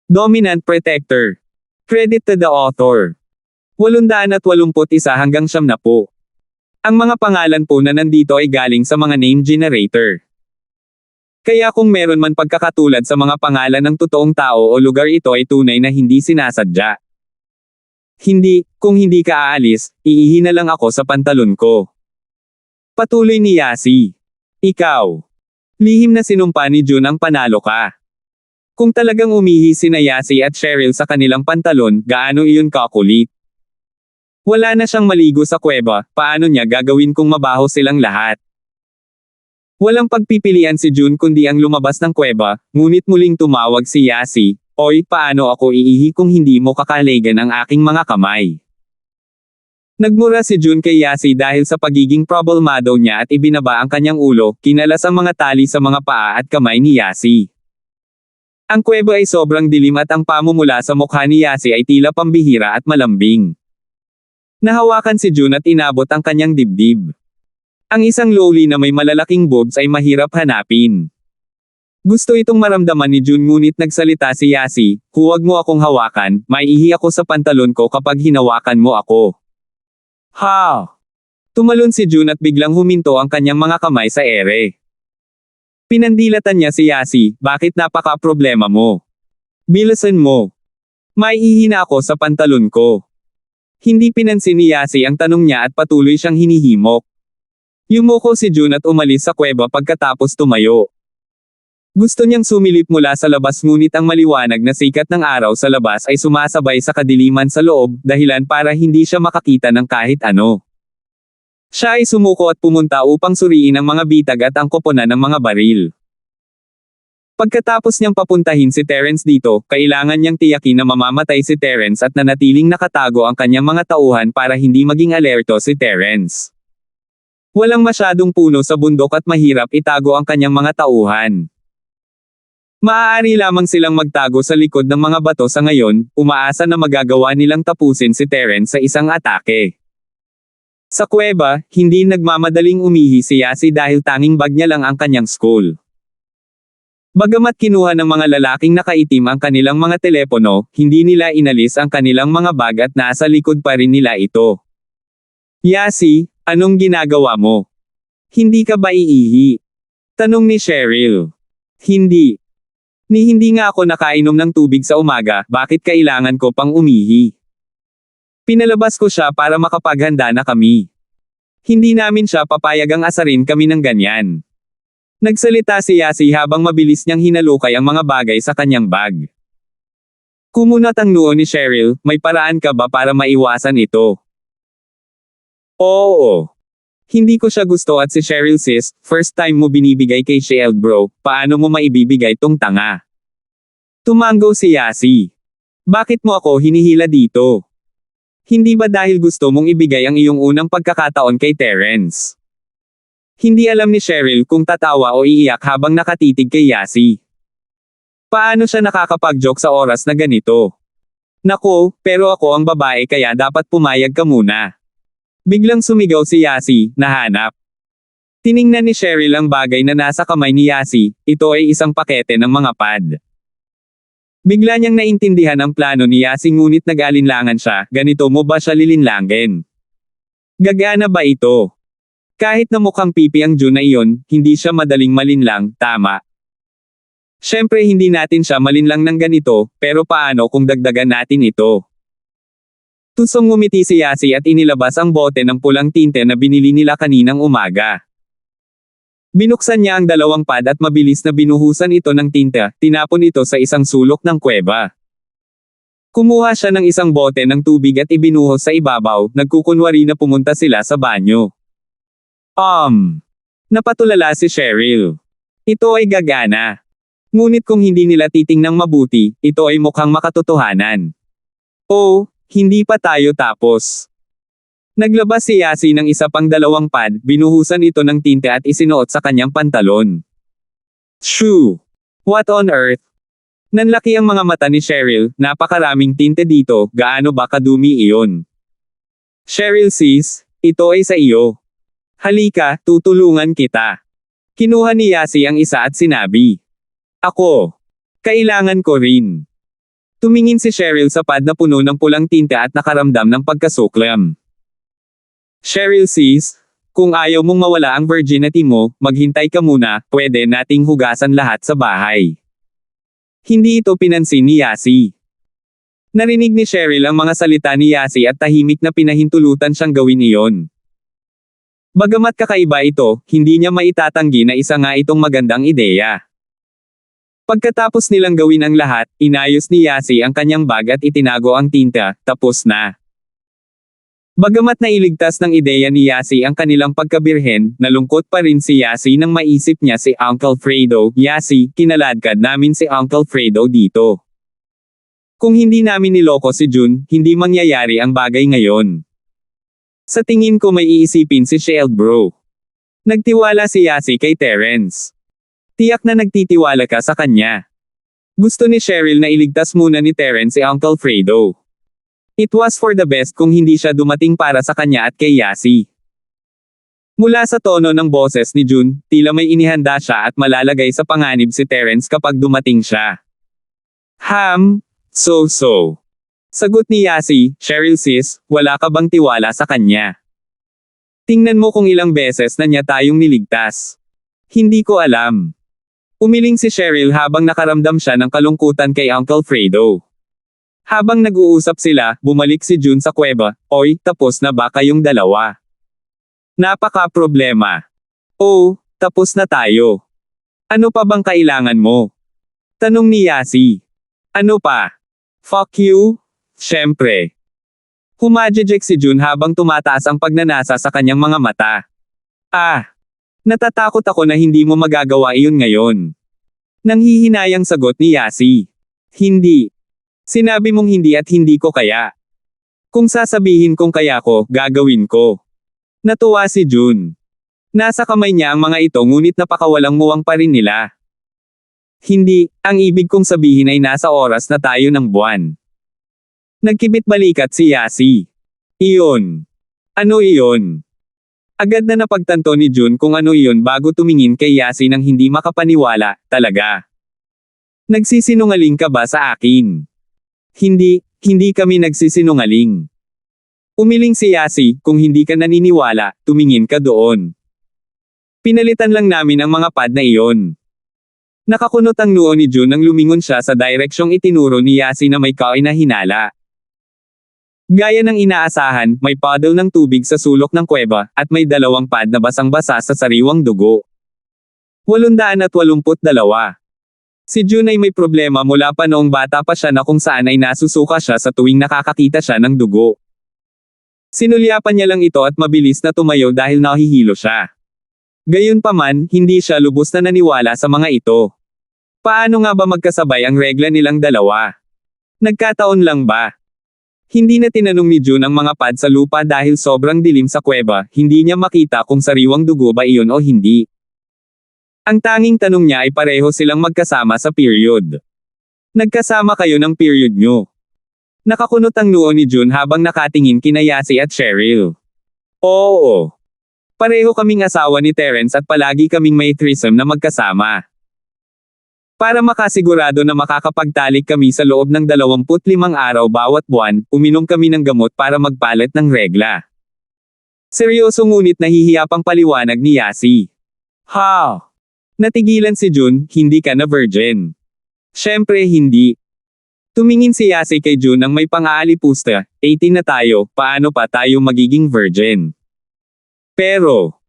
Dominant Protector. Credit to the author. 881 hanggang 70. Ang mga pangalan po na nandito ay galing sa mga name generator. Kaya kung meron man pagkakatulad sa mga pangalan ng totoong tao o lugar, ito ay tunay na hindi sinasadya. Hindi, kung hindi ka aalis, iihi na lang ako sa pantalon ko. Patuloy ni Yasi. Ikaw. Lihim na sinumpa ni Jun ang panalo ka. Kung talagang umihi sina Yasi at Cheryl sa kanilang pantalon, gaano iyon kakulit? Wala na siyang maligo sa kuweba, paano niya gagawin kung mabaho silang lahat? Walang pagpipilian si Jun kundi ang lumabas ng kuweba, ngunit muling tumawag si Yasi, "Oy, paano ako iihi kung hindi mo kakaligan ang aking mga kamay?" Nagmura si Jun kay Yasi dahil sa pagiging problemado niya at ibinaba ang kanyang ulo, kinalas ang mga tali sa mga paa at kamay ni Yasi. Ang kuweba ay sobrang dilim at ang pamumula sa mukha ni Yasi ay tila pambihira at malambing. Nahawakan si Jun at inabot ang kanyang dibdib. Ang isang loli na may malalaking boobs ay mahirap hanapin. Gusto itong maramdaman ni Jun ngunit nagsalita si Yasi, "Huwag mo akong hawakan, maiihi ako sa pantalon ko kapag hinawakan mo ako." Ha! Tumalon si Jun at biglang huminto ang kanyang mga kamay sa ere. Pinandilatan niya si Yasi, "Bakit napaka-problema mo? Bilisan mo. Maiihi na ako sa pantalon ko." Hindi pinansin ni Yasi ang tanong niya at patuloy siyang hinihimok. Yumuko si Jun at umalis sa kuweba pagkatapos tumayo. Gusto niyang sumilip mula sa labas ngunit ang maliwanag na sikat ng araw sa labas ay sumasabay sa kadiliman sa loob, dahilan para hindi siya makakita ng kahit ano. Siya ay sumuko at pumunta upang suriin ang mga bitag at ang koponan ng mga baril. Pagkatapos niyang papuntahin si Terence dito, kailangan niyang tiyakin na mamamatay si Terence at nanatiling nakatago ang kanyang mga tauhan para hindi maging alerto si Terence. Walang masyadong puno sa bundok at mahirap itago ang kanyang mga tauhan. Maaari lamang silang magtago sa likod ng mga bato sa ngayon, umaasa na magagawa nilang tapusin si Terence sa isang atake. Sa kuweba, hindi nagmamadaling umihi si Yasi dahil tanging bag niya lang ang kanyang school. Bagamat kinuha ng mga lalaking nakaitim ang kanilang mga telepono, hindi nila inalis ang kanilang mga bag at nasa likod pa rin nila ito. "Yasi, anong ginagawa mo? Hindi ka ba iihi?" tanong ni Cheryl. Hindi nga ako nakainom ng tubig sa umaga, bakit kailangan ko pang umihi? Pinalabas ko siya para makapaghanda na kami. Hindi namin siya papayagang asarin kami ng ganyan." Nagsalita si Yasi habang mabilis niyang hinalukay ang mga bagay sa kanyang bag. Kumunat ang noo ni Cheryl, "May paraan ka ba para maiwasan ito?" "Oo. Hindi ko siya gusto at si Cheryl sis, first time mo binibigay kay Shield bro, paano mo maibibigay tong tanga?" Tumango si Yasi. "Bakit mo ako hinihila dito? Hindi ba dahil gusto mong ibigay ang iyong unang pagkakataon kay Terence?" Hindi alam ni Cheryl kung tatawa o iiyak habang nakatitig kay Yasi. Paano siya nakakapag-joke sa oras na ganito? "Nako, pero ako ang babae kaya dapat pumayag ka muna." Biglang sumigaw si Yasi, nahanap. Tiningnan ni Cheryl ang bagay na nasa kamay ni Yasi, ito ay isang pakete ng mga pad. Bigla niyang naintindihan ang plano ni Yasi ngunit nag-alinlangan siya, ganito mo ba siya lilinlangin? Gagana ba ito? Kahit na mukhang pipi ang Jun na iyon, hindi siya madaling malinlang, tama? Siyempre hindi natin siya malinlang ng ganito, pero paano kung dagdagan natin ito? Tusong ngumiti si Yasi at inilabas ang bote ng pulang tinte na binili nila kaninang umaga. Binuksan niya ang dalawang pad at mabilis na binuhusan ito ng tinta, tinapon ito sa isang sulok ng kuweba. Kumuha siya ng isang bote ng tubig at ibinuhos sa ibabaw, nagkukunwari na pumunta sila sa banyo. Napatulala si Cheryl. Ito ay gagana. Ngunit kung hindi nila titingnang mabuti, ito ay mukhang makatotohanan. Oh, hindi pa tayo tapos. Naglabas si Yasi ng isa pang dalawang pad, binuhusan ito ng tinte at isinuot sa kanyang pantalon. Shoo! What on earth? Nanlaki ang mga mata ni Cheryl, napakaraming tinte dito, gaano ba kadumi iyon? Cheryl sis, ito ay sa iyo. Halika, tutulungan kita. Kinuha ni Yasi ang isa at sinabi. Ako. Kailangan ko rin. Tumingin si Cheryl sa pad na puno ng pulang tinta at nakaramdam ng pagkasuklam. Cheryl sis, kung ayaw mong mawala ang virginity mo, maghintay ka muna, pwede nating hugasan lahat sa bahay. Hindi ito pinansin ni Yasi. Narinig ni Cheryl ang mga salita ni Yasi at tahimik na pinahintulutan siyang gawin iyon. Bagamat kakaiba ito, hindi niya maitatanggi na isa nga itong magandang ideya. Pagkatapos nilang gawin ang lahat, inayos ni Yasi ang kanyang bag at itinago ang tinta, tapos na. Bagamat nailigtas ng ideya ni Yasi ang kanilang pagkabirhen, nalungkot pa rin si Yasi nang maisip niya si Uncle Fredo. Yasi, kinaladkad namin si Uncle Fredo dito. Kung hindi namin niloko si June, hindi mangyayari ang bagay ngayon. Sa tingin ko may iisipin si Shield bro. Nagtiwala si Yasi kay Terence. Tiyak na nagtitiwala ka sa kanya. Gusto ni Cheryl na iligtas muna ni Terence si Uncle Fredo. It was for the best kung hindi siya dumating para sa kanya at kay Yasi. Mula sa tono ng boses ni June, tila may inihanda siya at malalagay sa panganib si Terence kapag dumating siya. So. Sagot ni Yasi, Cheryl sis, wala ka bang tiwala sa kanya? Tingnan mo kung ilang beses na niya tayong niligtas. Hindi ko alam. Umiling si Cheryl habang nakaramdam siya ng kalungkutan kay Uncle Fredo. Habang nag-uusap sila, bumalik si June sa kuweba. Oy, tapos na ba kayong dalawa? Napaka-problema. Oh, tapos na tayo. Ano pa bang kailangan mo? Tanong ni Yasi. Ano pa? Fuck you? Siyempre. Humajejek si June habang tumataas ang pagnanasa sa kanyang mga mata. Natatakot ako na hindi mo magagawa iyon ngayon. Nanghihinayang sagot ni Yasi. Hindi. Sinabi mong hindi at hindi ko kaya. Kung sasabihin kong kaya ko, gagawin ko. Natuwa si June. Nasa kamay niya ang mga ito ngunit napakawalang muwang pa rin nila. Hindi, ang ibig kong sabihin ay nasa oras na tayo ng buwan. Nagkibit balikat si Yasi. Iyon. Ano iyon? Agad na napagtanto ni June kung ano iyon bago tumingin kay Yasi nang hindi makapaniwala, talaga. Nagsisinungaling ka ba sa akin? Hindi kami nagsisinungaling. Umiling si Yasi, kung hindi ka naniniwala, tumingin ka doon. Pinalitan lang namin ang mga pad na iyon. Nakakunot ang noo ni June nang lumingon siya sa direksyong itinuro ni Yasi na may kaoy na hinala. Gaya ng inaasahan, may puddle ng tubig sa sulok ng kuweba, at may 2 pad na basang-basa sa sariwang dugo. 882. Si June ay may problema mula pa noong bata pa siya na kung saan ay nasusuka siya sa tuwing nakakakita siya ng dugo. Sinulyapan niya lang ito at mabilis na tumayo dahil nahihilo siya. Gayunpaman, hindi siya lubos na naniwala sa mga ito. Paano nga ba magkasabay ang regla nilang dalawa? Nagkataon lang ba? Hindi na tinanong ni June ang mga pad sa lupa dahil sobrang dilim sa kuweba, hindi niya makita kung sariwang dugo ba iyon o hindi. Ang tanging tanong niya ay pareho silang magkasama sa period. Nagkasama kayo ng period nyo. Nakakunot ang noo ni June habang nakatingin kina Yasi at Cheryl. Oo. Pareho kaming asawa ni Terence at palagi kaming may threesome na magkasama. Para makasigurado na makakapagtalik kami sa loob ng 25 araw bawat buwan, uminom kami ng gamot para magpalit ng regla. Seryoso ngunit nahihiya pang paliwanag ni Yasi. Natigilan si June, hindi ka na virgin. Siyempre hindi. Tumingin si Yasi kay June nang may pang-aalipusta, 18 na tayo, paano pa tayo magiging virgin? Pero,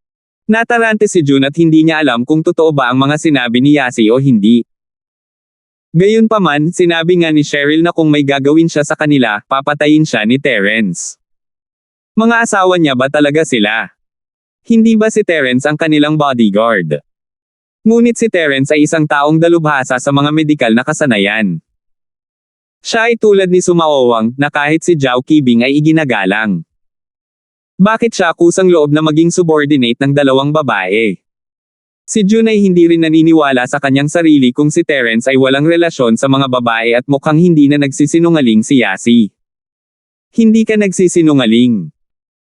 natarante si June at hindi niya alam kung totoo ba ang mga sinabi ni Yasi o hindi. Gayunpaman, sinabi nga ni Cheryl na kung may gagawin siya sa kanila, papatayin siya ni Terence. Mga asawa niya ba talaga sila? Hindi ba si Terence ang kanilang bodyguard? Ngunit si Terence ay isang taong dalubhasa sa mga medikal na kasanayan. Siya ay tulad ni Sumaowang, na kahit si Zhao Qibing ay iginagalang. Bakit siya kusang loob na maging subordinate ng 2 babae? Si June ay hindi rin naniniwala sa kanyang sarili kung si Terence ay walang relasyon sa mga babae at mukhang hindi na nagsisinungaling si Yasi. Hindi ka nagsisinungaling.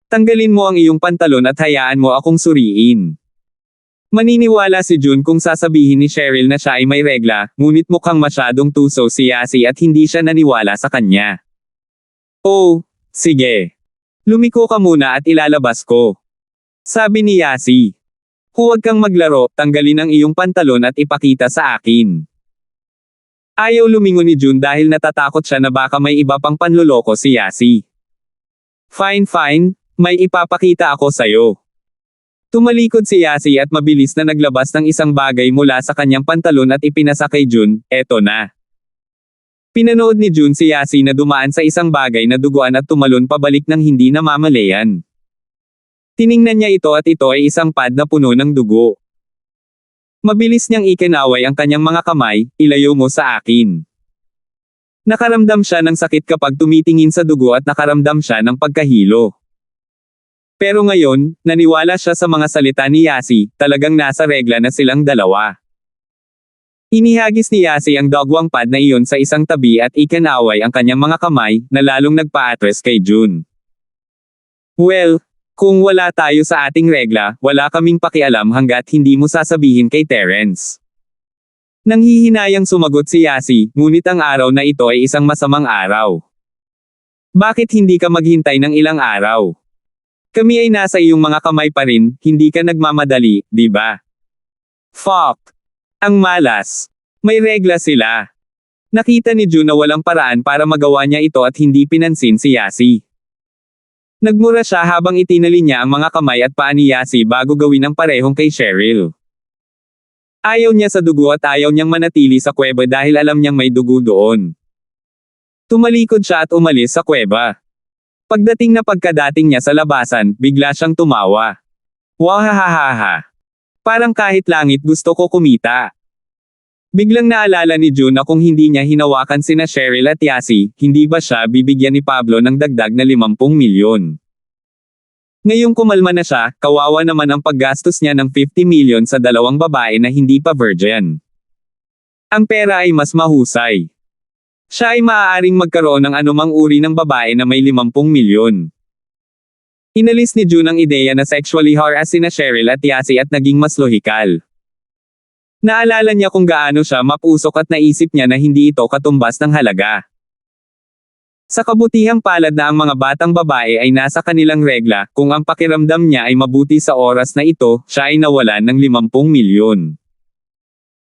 Tanggalin mo ang iyong pantalon at hayaan mo akong suriin. Maniniwala si Jun kung sasabihin ni Cheryl na siya ay may regla, ngunit mukhang masyadong tuso si Yasi at hindi siya naniwala sa kanya. Oh, sige. Lumiko ka muna at ilalabas ko. Sabi ni Yasi. Huwag kang maglaro, tanggalin ang iyong pantalon at ipakita sa akin. Ayaw lumingon ni Jun dahil natatakot siya na baka may iba pang panloloko si Yasi. Fine, may ipapakita ako sayo. Tumalikod si Yasi at mabilis na naglabas ng isang bagay mula sa kanyang pantalon at ipinasa kay Jun, eto na. Pinanood ni Jun si Yasi na dumaan sa isang bagay na duguan at tumalon pabalik ng hindi namamalayan. Tiningnan niya ito at ito ay isang pad na puno ng dugo. Mabilis niyang ikinaway ang kanyang mga kamay, ilayo mo sa akin. Nakaramdam siya ng sakit kapag tumitingin sa dugo at nakaramdam siya ng pagkahilo. Pero ngayon, naniwala siya sa mga salita ni Yasi, talagang nasa regla na silang dalawa. Inihagis ni Yasi ang dogwang pad na iyon sa isang tabi at ikinaway ang kanyang mga kamay, na lalong nagpa-atres kay Jun. Well, kung wala tayo sa ating regla, wala kaming pakialam hanggat hindi mo sasabihin kay Terence. Nanghihinayang sumagot si Yasi, ngunit ang araw na ito ay isang masamang araw. Bakit hindi ka maghintay ng ilang araw? Kami ay nasa iyong mga kamay pa rin, hindi ka nagmamadali, di ba? Fuck! Ang malas! May regla sila. Nakita ni Jun na walang paraan para magawa niya ito at hindi pinansin si Yasi. Nagmura siya habang itinali niya ang mga kamay at paa ni Yasi bago gawin ang parehong kay Cheryl. Ayaw niya sa dugo at ayaw niyang manatili sa kuweba dahil alam niyang may dugo doon. Tumalikod siya at umalis sa kuweba. Pagdating na pagkadating niya sa labasan, bigla siyang tumawa. Wahahaha. Parang kahit langit gusto ko kumita. Biglang naalala ni Jun na kung hindi niya hinawakan sina Cheryl at Yasi, hindi ba siya bibigyan ni Pablo ng dagdag na 50 milyon? Ngayong kumalma na siya, kawawa naman ang paggastos niya ng 50 milyon sa dalawang babae na hindi pa virgin. Ang pera ay mas mahusay. Siya ay maaaring magkaroon ng anumang uri ng babae na may 50 milyon. Inalis ni Jun ang ideya na sexually harass sina Cheryl at Yasi at naging mas lohikal. Naalala niya kung gaano siya mapusok at naisip niya na hindi ito katumbas ng halaga. Sa kabutihang palad na ang mga batang babae ay nasa kanilang regla, kung ang pakiramdam niya ay mabuti sa oras na ito, siya ay nawalan ng 50 milyon.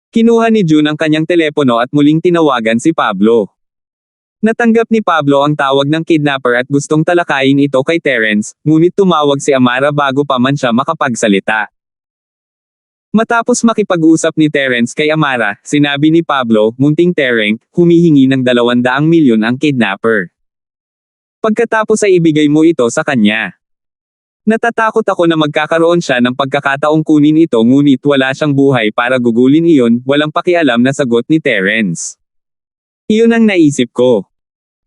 Kinuha ni Jun ang kanyang telepono at muling tinawagan si Pablo. Natanggap ni Pablo ang tawag ng kidnapper at gustong talakayin ito kay Terence, ngunit tumawag si Amara bago pa man siya makapagsalita. Matapos makipag-usap ni Terence kay Amara, sinabi ni Pablo, munting Terence, humihingi ng 200 milyon ang kidnapper. Pagkatapos ay ibigay mo ito sa kanya. Natatakot ako na magkakaroon siya ng pagkakataong kunin ito ngunit wala siyang buhay para gugulin iyon, walang pakialam na sagot ni Terence. Iyon ang naisip ko.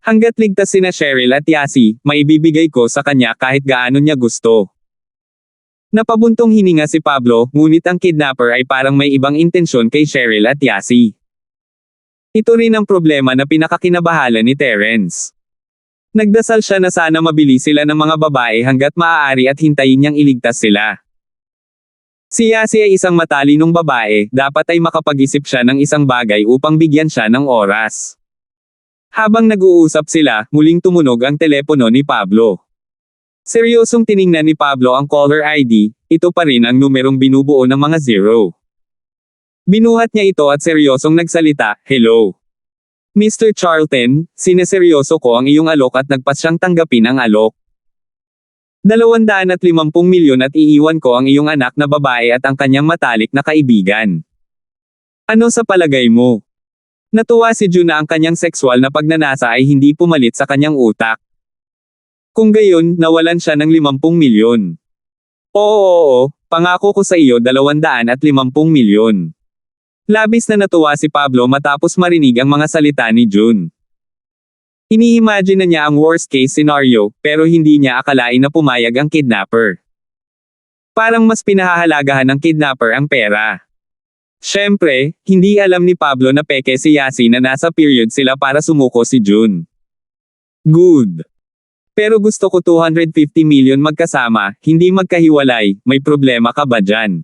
Hanggat ligtas sina Cheryl at Yasi, maibibigay ko sa kanya kahit gaano niya gusto. Napabuntong hininga si Pablo, ngunit ang kidnapper ay parang may ibang intensyon kay Cheryl at Yasi. Ito rin ang problema na pinakakinabahala ni Terence. Nagdasal siya na sana mabili sila ng mga babae hanggat maaari at hintayin niyang iligtas sila. Si Yasi ay isang matalinong babae, dapat ay makapag-isip siya ng isang bagay upang bigyan siya ng oras. Habang nag-uusap sila, muling tumunog ang telepono ni Pablo. Seryosong tiningnan ni Pablo ang caller ID, ito pa rin ang numerong binubuo ng mga zero. Binuhat niya ito at seryosong nagsalita, hello. Mr. Charlton, sineseryoso ko ang iyong alok at nagpas siyang tanggapin ang alok. 250 milyon at iiwan ko ang iyong anak na babae at ang kanyang matalik na kaibigan. Ano sa palagay mo? Natuwa si Jun na ang kanyang sexual na pagnanasa ay hindi pumalit sa kanyang utak. Kung gayon, nawalan siya ng 50 milyon. Oo, pangako ko sa iyo 250 milyon. Labis na natuwa si Pablo matapos marinig ang mga salita ni Jun. Ini-imagine na niya ang worst case scenario, pero hindi niya akalain na pumayag ang kidnapper. Parang mas pinahahalagahan ng kidnapper ang pera. Siyempre, hindi alam ni Pablo na peke si Yasi na nasa period sila para sumuko si Jun. Good. Pero gusto ko 250 milyon magkasama, hindi magkahiwalay, may problema ka ba dyan?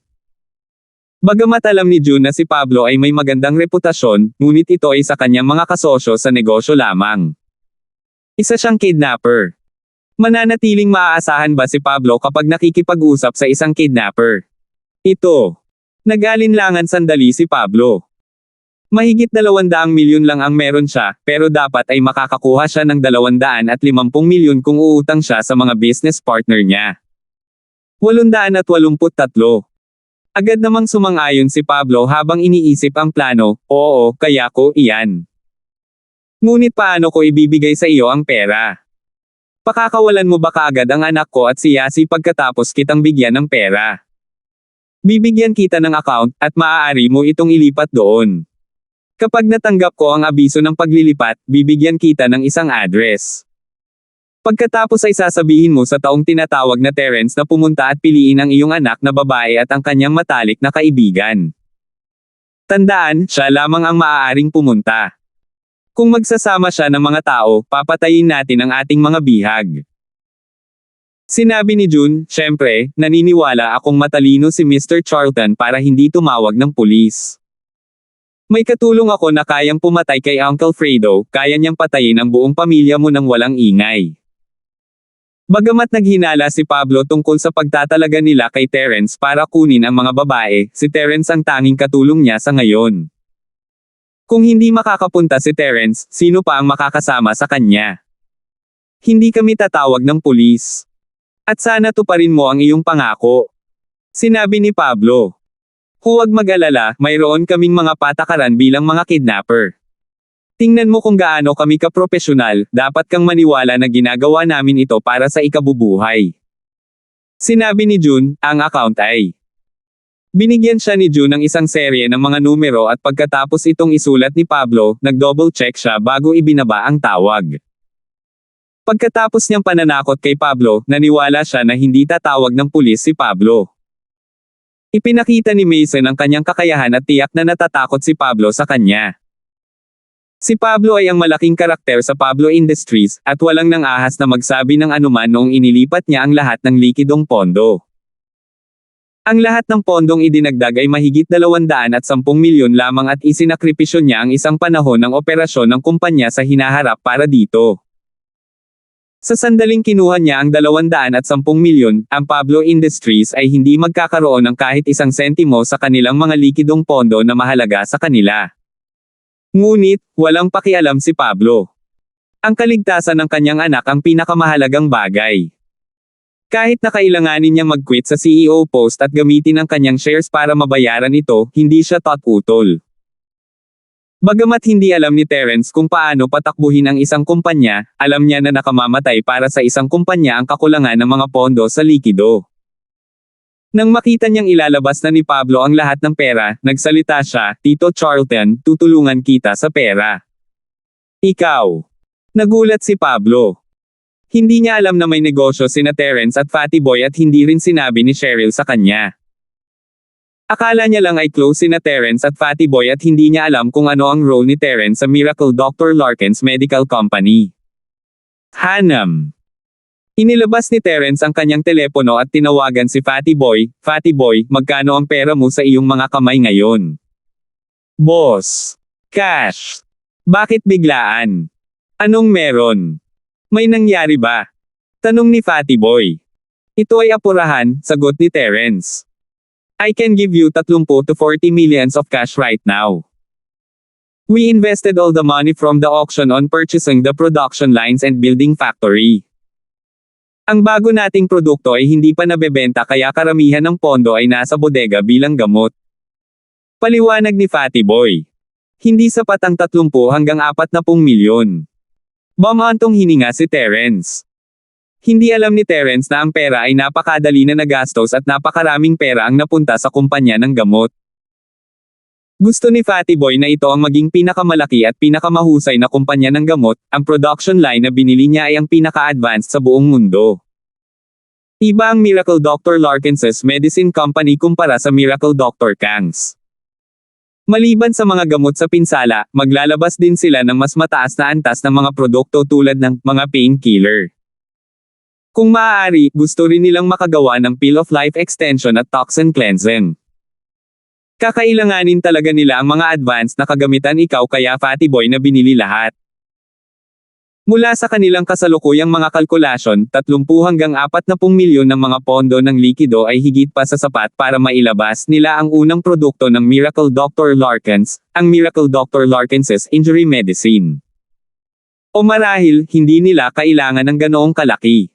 Bagamat alam ni June na si Pablo ay may magandang reputasyon, ngunit ito ay sa kanyang mga kasosyo sa negosyo lamang. Isa siyang kidnapper. Mananatiling maaasahan ba si Pablo kapag nakikipag-usap sa isang kidnapper? Ito. Nag-alinlangan sandali si Pablo. Mahigit 200 milyon lang ang meron siya, pero dapat ay makakakuha siya ng 250 milyon kung uutang siya sa mga business partner niya. 883. Agad namang sumang-ayon si Pablo habang iniisip ang plano, oo, kaya ko iyan. Ngunit paano ko ibibigay sa iyo ang pera? Pakakawalan mo ba kaagad ang anak ko at si Yasi pagkatapos kitang bigyan ng pera? Bibigyan kita ng account at maaari mo itong ilipat doon. Kapag natanggap ko ang abiso ng paglilipat, bibigyan kita ng isang address. Pagkatapos ay sasabihin mo sa taong tinatawag na Terence na pumunta at piliin ang iyong anak na babae at ang kanyang matalik na kaibigan. Tandaan, siya lamang ang maaaring pumunta. Kung magsasama siya ng mga tao, papatayin natin ang ating mga bihag. Sinabi ni June, syempre, naniniwala akong matalino si Mr. Charlton para hindi tumawag ng pulis. May katulong ako na kayang pumatay kay Uncle Fredo, kaya niyang patayin ang buong pamilya mo nang walang ingay. Bagamat naghinala si Pablo tungkol sa pagtatalaga nila kay Terence para kunin ang mga babae, si Terence ang tanging katulong niya sa ngayon. Kung hindi makakapunta si Terence, sino pa ang makakasama sa kanya? Hindi kami tatawag ng pulis. At sana tuparin mo ang iyong pangako. Sinabi ni Pablo. Huwag mag-alala, mayroon kaming mga patakaran bilang mga kidnapper. Tingnan mo kung gaano kami kapropesyonal, dapat kang maniwala na ginagawa namin ito para sa ikabubuhay. Sinabi ni June, ang account ay. Binigyan siya ni June ng isang serye ng mga numero at pagkatapos itong isulat ni Pablo, nag-double check siya bago ibinaba ang tawag. Pagkatapos niyang pananakot kay Pablo, naniwala siya na hindi tatawag ng pulis si Pablo. Ipinakita ni Mason ang kanyang kakayahan at tiyak na natatakot si Pablo sa kanya. Si Pablo ay ang malaking karakter sa Pablo Industries, at walang nang ahas na magsabi ng anuman noong inilipat niya ang lahat ng likidong pondo. Ang lahat ng pondong idinagdag ay mahigit 210 milyon lamang at isinakripisyo niya ang isang panahon ng operasyon ng kumpanya sa hinaharap para dito. Sa sandaling kinuha niya ang 210 milyon, ang Pablo Industries ay hindi magkakaroon ng kahit isang sentimo sa kanilang mga likidong pondo na mahalaga sa kanila. Ngunit, walang pakialam si Pablo. Ang kaligtasan ng kanyang anak ang pinakamahalagang bagay. Kahit na kailanganin niyang mag-quit sa CEO post at gamitin ang kanyang shares para mabayaran ito, hindi siya utol. Bagamat hindi alam ni Terence kung paano patakbuhin ang isang kumpanya, alam niya na nakamamatay para sa isang kumpanya ang kakulangan ng mga pondo sa likido. Nang makita niyang ilalabas na ni Pablo ang lahat ng pera, nagsalita siya, Tito Charlton, tutulungan kita sa pera. Ikaw. Nagulat si Pablo. Hindi niya alam na may negosyo sina Terence at Fatty Boy at hindi rin sinabi ni Cheryl sa kanya. Akala niya lang ay close sina Terence at Fatty Boy at hindi niya alam kung ano ang role ni Terence sa Miracle Dr. Larkin's Medical Company. Hanam. Inilabas ni Terence ang kanyang telepono at tinawagan si Fatty Boy, magkano ang pera mo sa iyong mga kamay ngayon? Boss. Cash. Bakit biglaan? Anong meron? May nangyari ba? Tanong ni Fatty Boy. Ito ay apurahan, sagot ni Terence. I can give you 30 to 40 millions of cash right now. We invested all the money from the auction on purchasing the production lines and building factory. Ang bago nating produkto ay hindi pa nabebenta kaya karamihan ng pondo ay nasa bodega bilang gamot. Paliwanag ni Fatty Boy. Hindi sapat ang 30 hanggang 40 milyon. Bumantong hininga si Terence. Hindi alam ni Terence na ang pera ay napakadali na nagastos at napakaraming pera ang napunta sa kumpanya ng gamot. Gusto ni Fatty Boy na ito ang maging pinakamalaki at pinakamahusay na kumpanya ng gamot, ang production line na binili niya ay ang pinaka-advanced sa buong mundo. Iba ang Miracle Dr. Larkin's Medicine Company kumpara sa Miracle Dr. Kang's. Maliban sa mga gamot sa pinsala, maglalabas din sila ng mas mataas na antas ng mga produkto tulad ng mga painkiller. Kung maaari, gusto rin nilang makagawa ng pill of life extension at toxin cleansing. Kakailanganin talaga nila ang mga advanced na kagamitan ikaw kaya Fatty Boy na binili lahat. Mula sa kanilang kasalukuyang mga kalkulasyon, 30 hanggang 40 milyon ng mga pondo ng likido ay higit pa sa sapat para mailabas nila ang unang produkto ng Miracle Dr. Larkins, ang Miracle Dr. Larkins' Injury Medicine. O marahil, hindi nila kailangan ng ganoong kalaki.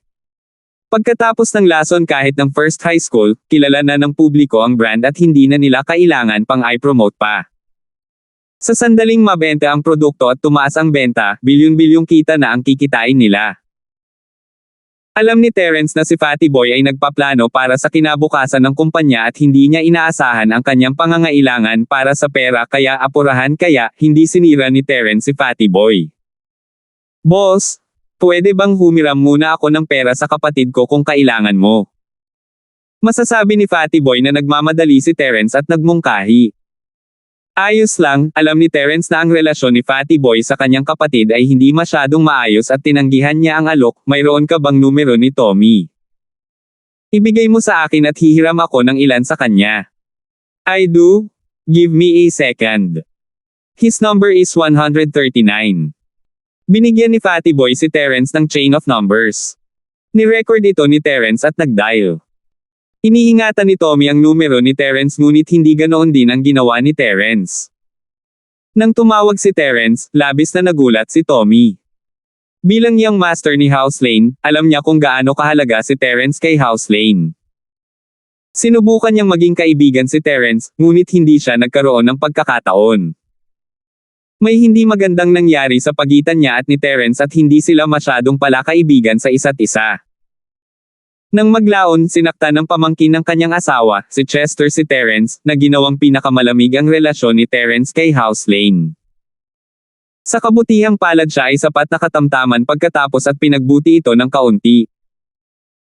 Pagkatapos ng lason kahit ng first high school, kilala na ng publiko ang brand at hindi na nila kailangan pang i-promote pa. Sa sandaling mabenta ang produkto at tumaas ang benta, bilyon-bilyong kita na ang kikitain nila. Alam ni Terence na si Fatty Boy ay nagpaplano para sa kinabukasan ng kumpanya at hindi niya inaasahan ang kanyang pangangailangan para sa pera kaya apurahan kaya hindi sinira ni Terence si Fatty Boy. Boss, pwede bang humiram muna ako ng pera sa kapatid ko kung kailangan mo? Masasabi ni Fatty Boy na nagmamadali si Terence at nagmungkahi. Ayos lang, alam ni Terence na ang relasyon ni Fatty Boy sa kanyang kapatid ay hindi masyadong maayos at tinanggihan niya ang alok, mayroon ka bang numero ni Tommy? Ibigay mo sa akin at hihiram ako ng ilan sa kanya. I do? Give me a second. His number is 139. Binigyan ni Fatty Boy si Terence ng chain of numbers. Ni-record ito ni Terence at nag-dial. Iniingatan ni Tommy ang numero ni Terence ngunit hindi ganoon din ang ginawa ni Terence. Nang tumawag si Terence, labis na nagulat si Tommy. Bilang young master ni House Lane, alam niya kung gaano kahalaga si Terence kay House Lane. Sinubukan niyang maging kaibigan si Terence, ngunit hindi siya nagkaroon ng pagkakataon. May hindi magandang nangyari sa pagitan niya at ni Terence at hindi sila masyadong pala kaibigan sa isa't isa. Nang maglaon, sinaktan ng pamangkin ng kanyang asawa, si Chester si Terence, na ginawang pinakamalamig ang relasyon ni Terence kay House Lane. Sa kabutihang palad siya ay sapat na katamtaman pagkatapos at pinagbuti ito ng kaunti.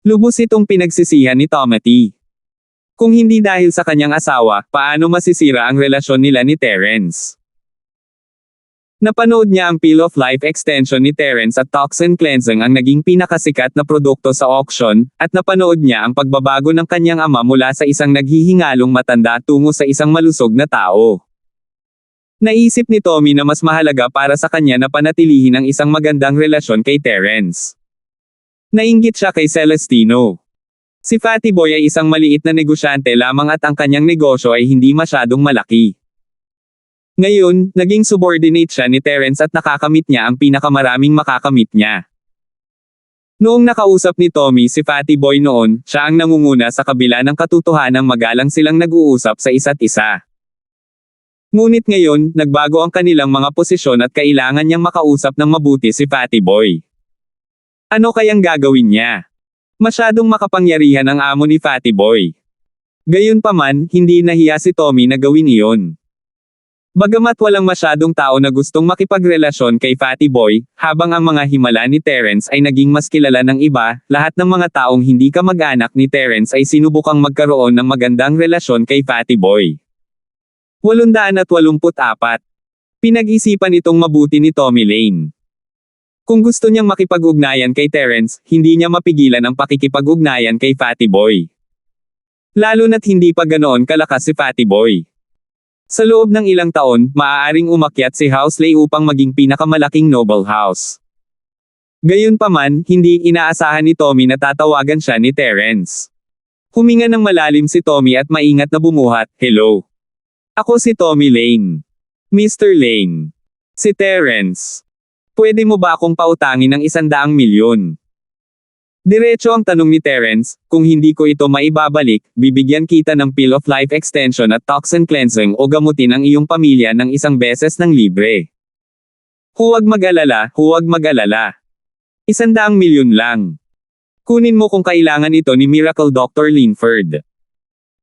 Lubos itong pinagsisihan ni Tommy. Kung hindi dahil sa kanyang asawa, paano masisira ang relasyon nila ni Terence? Napanood niya ang Peel of Life extension ni Terence at Toxin Cleansing ang naging pinakasikat na produkto sa auction, at napanood niya ang pagbabago ng kanyang ama mula sa isang naghihingalong matanda tungo sa isang malusog na tao. Naisip ni Tommy na mas mahalaga para sa kanya na panatilihin ang isang magandang relasyon kay Terence. Nainggit siya kay Celestino. Si Fatty Boy ay isang maliit na negosyante lamang at ang kanyang negosyo ay hindi masyadong malaki. Ngayon, naging subordinate siya ni Terence at nakakamit niya ang pinakamaraming makakamit niya. Noong nakausap ni Tommy si Fatty Boy noon, siya ang nangunguna sa kabila ng katotohanang magalang silang nag-uusap sa isa't isa. Ngunit ngayon, nagbago ang kanilang mga posisyon at kailangan niyang makausap ng mabuti si Fatty Boy. Ano kayang gagawin niya? Masyadong makapangyarihan ang amo ni Fatty Boy. Gayunpaman, hindi nahiya si Tommy na gawin iyon. Bagamat walang masyadong tao na gustong makipagrelasyon kay Fatty Boy, habang ang mga himala ni Terence ay naging mas kilala ng iba, lahat ng mga taong hindi kamag-anak ni Terence ay sinubukang magkaroon ng magandang relasyon kay Fatty Boy. 884. Pinag-isipan itong mabuti ni Tommy Lane. Kung gusto niyang makipag-ugnayan kay Terence, hindi niya mapigilan ang pakikipag-ugnayan kay Fatty Boy. Lalo na't hindi pa ganoon kalakas si Fatty Boy. Sa loob ng ilang taon, maaaring umakyat si Housley upang maging pinakamalaking noble house. Gayunpaman, hindi inaasahan ni Tommy na tatawagan siya ni Terence. Huminga ng malalim si Tommy at maingat na bumuhat, "Hello. Ako si Tommy Lane. Mr. Lane. Si Terence. Pwede mo ba akong pautangin ng 100 milyon?" Diretso ang tanong ni Terence, "Kung hindi ko ito maibabalik, bibigyan kita ng Peel of Life extension at Toxin Cleansing o gamutin ang iyong pamilya ng isang beses ng libre." Huwag mag-alala, huwag mag-alala. 100 milyon lang. Kunin mo kung kailangan ito ni Miracle Dr. Linford.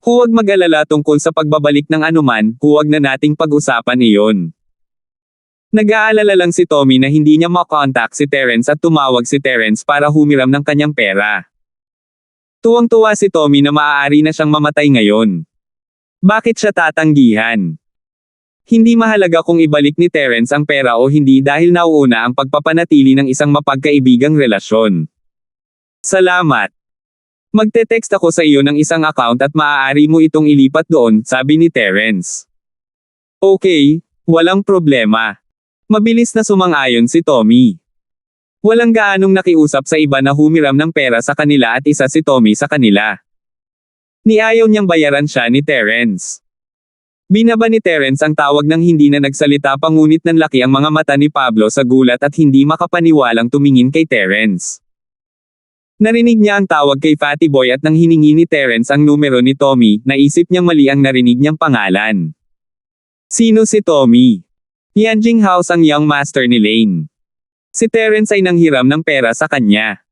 Huwag mag-alala tungkol sa pagbabalik ng anuman, huwag na nating pag-usapan iyon. Nag-aalala lang si Tommy na hindi niya makontak si Terence at tumawag si Terence para humiram ng kanyang pera. Tuwang-tuwa si Tommy na maaari na siyang mamatay ngayon. Bakit siya tatanggihan? Hindi mahalaga kung ibalik ni Terence ang pera o hindi dahil nauuna ang pagpapanatili ng isang mapagkaibigang relasyon. Salamat. Magte-text ako sa iyo ng isang account at maaari mo itong ilipat doon, sabi ni Terence. Okay, walang problema. Mabilis na sumang-ayon si Tommy. Walang gaanong nakiusap sa iba na humiram ng pera sa kanila at isa si Tommy sa kanila. Niayaw niyang bayaran siya ni Terence. Binaba ni Terence ang tawag ng hindi na nagsalita pa ngunit nanlaki ang mga mata ni Pablo sa gulat at hindi makapaniwalang tumingin kay Terence. Narinig niya ang tawag kay Fatty Boy at nang hiningi ni Terence ang numero ni Tommy, naisip niyang mali ang narinig niyang pangalan. Sino si Tommy? Yanjing House ang young master ni Lane. Si Terence ay nanghiram ng pera sa kanya.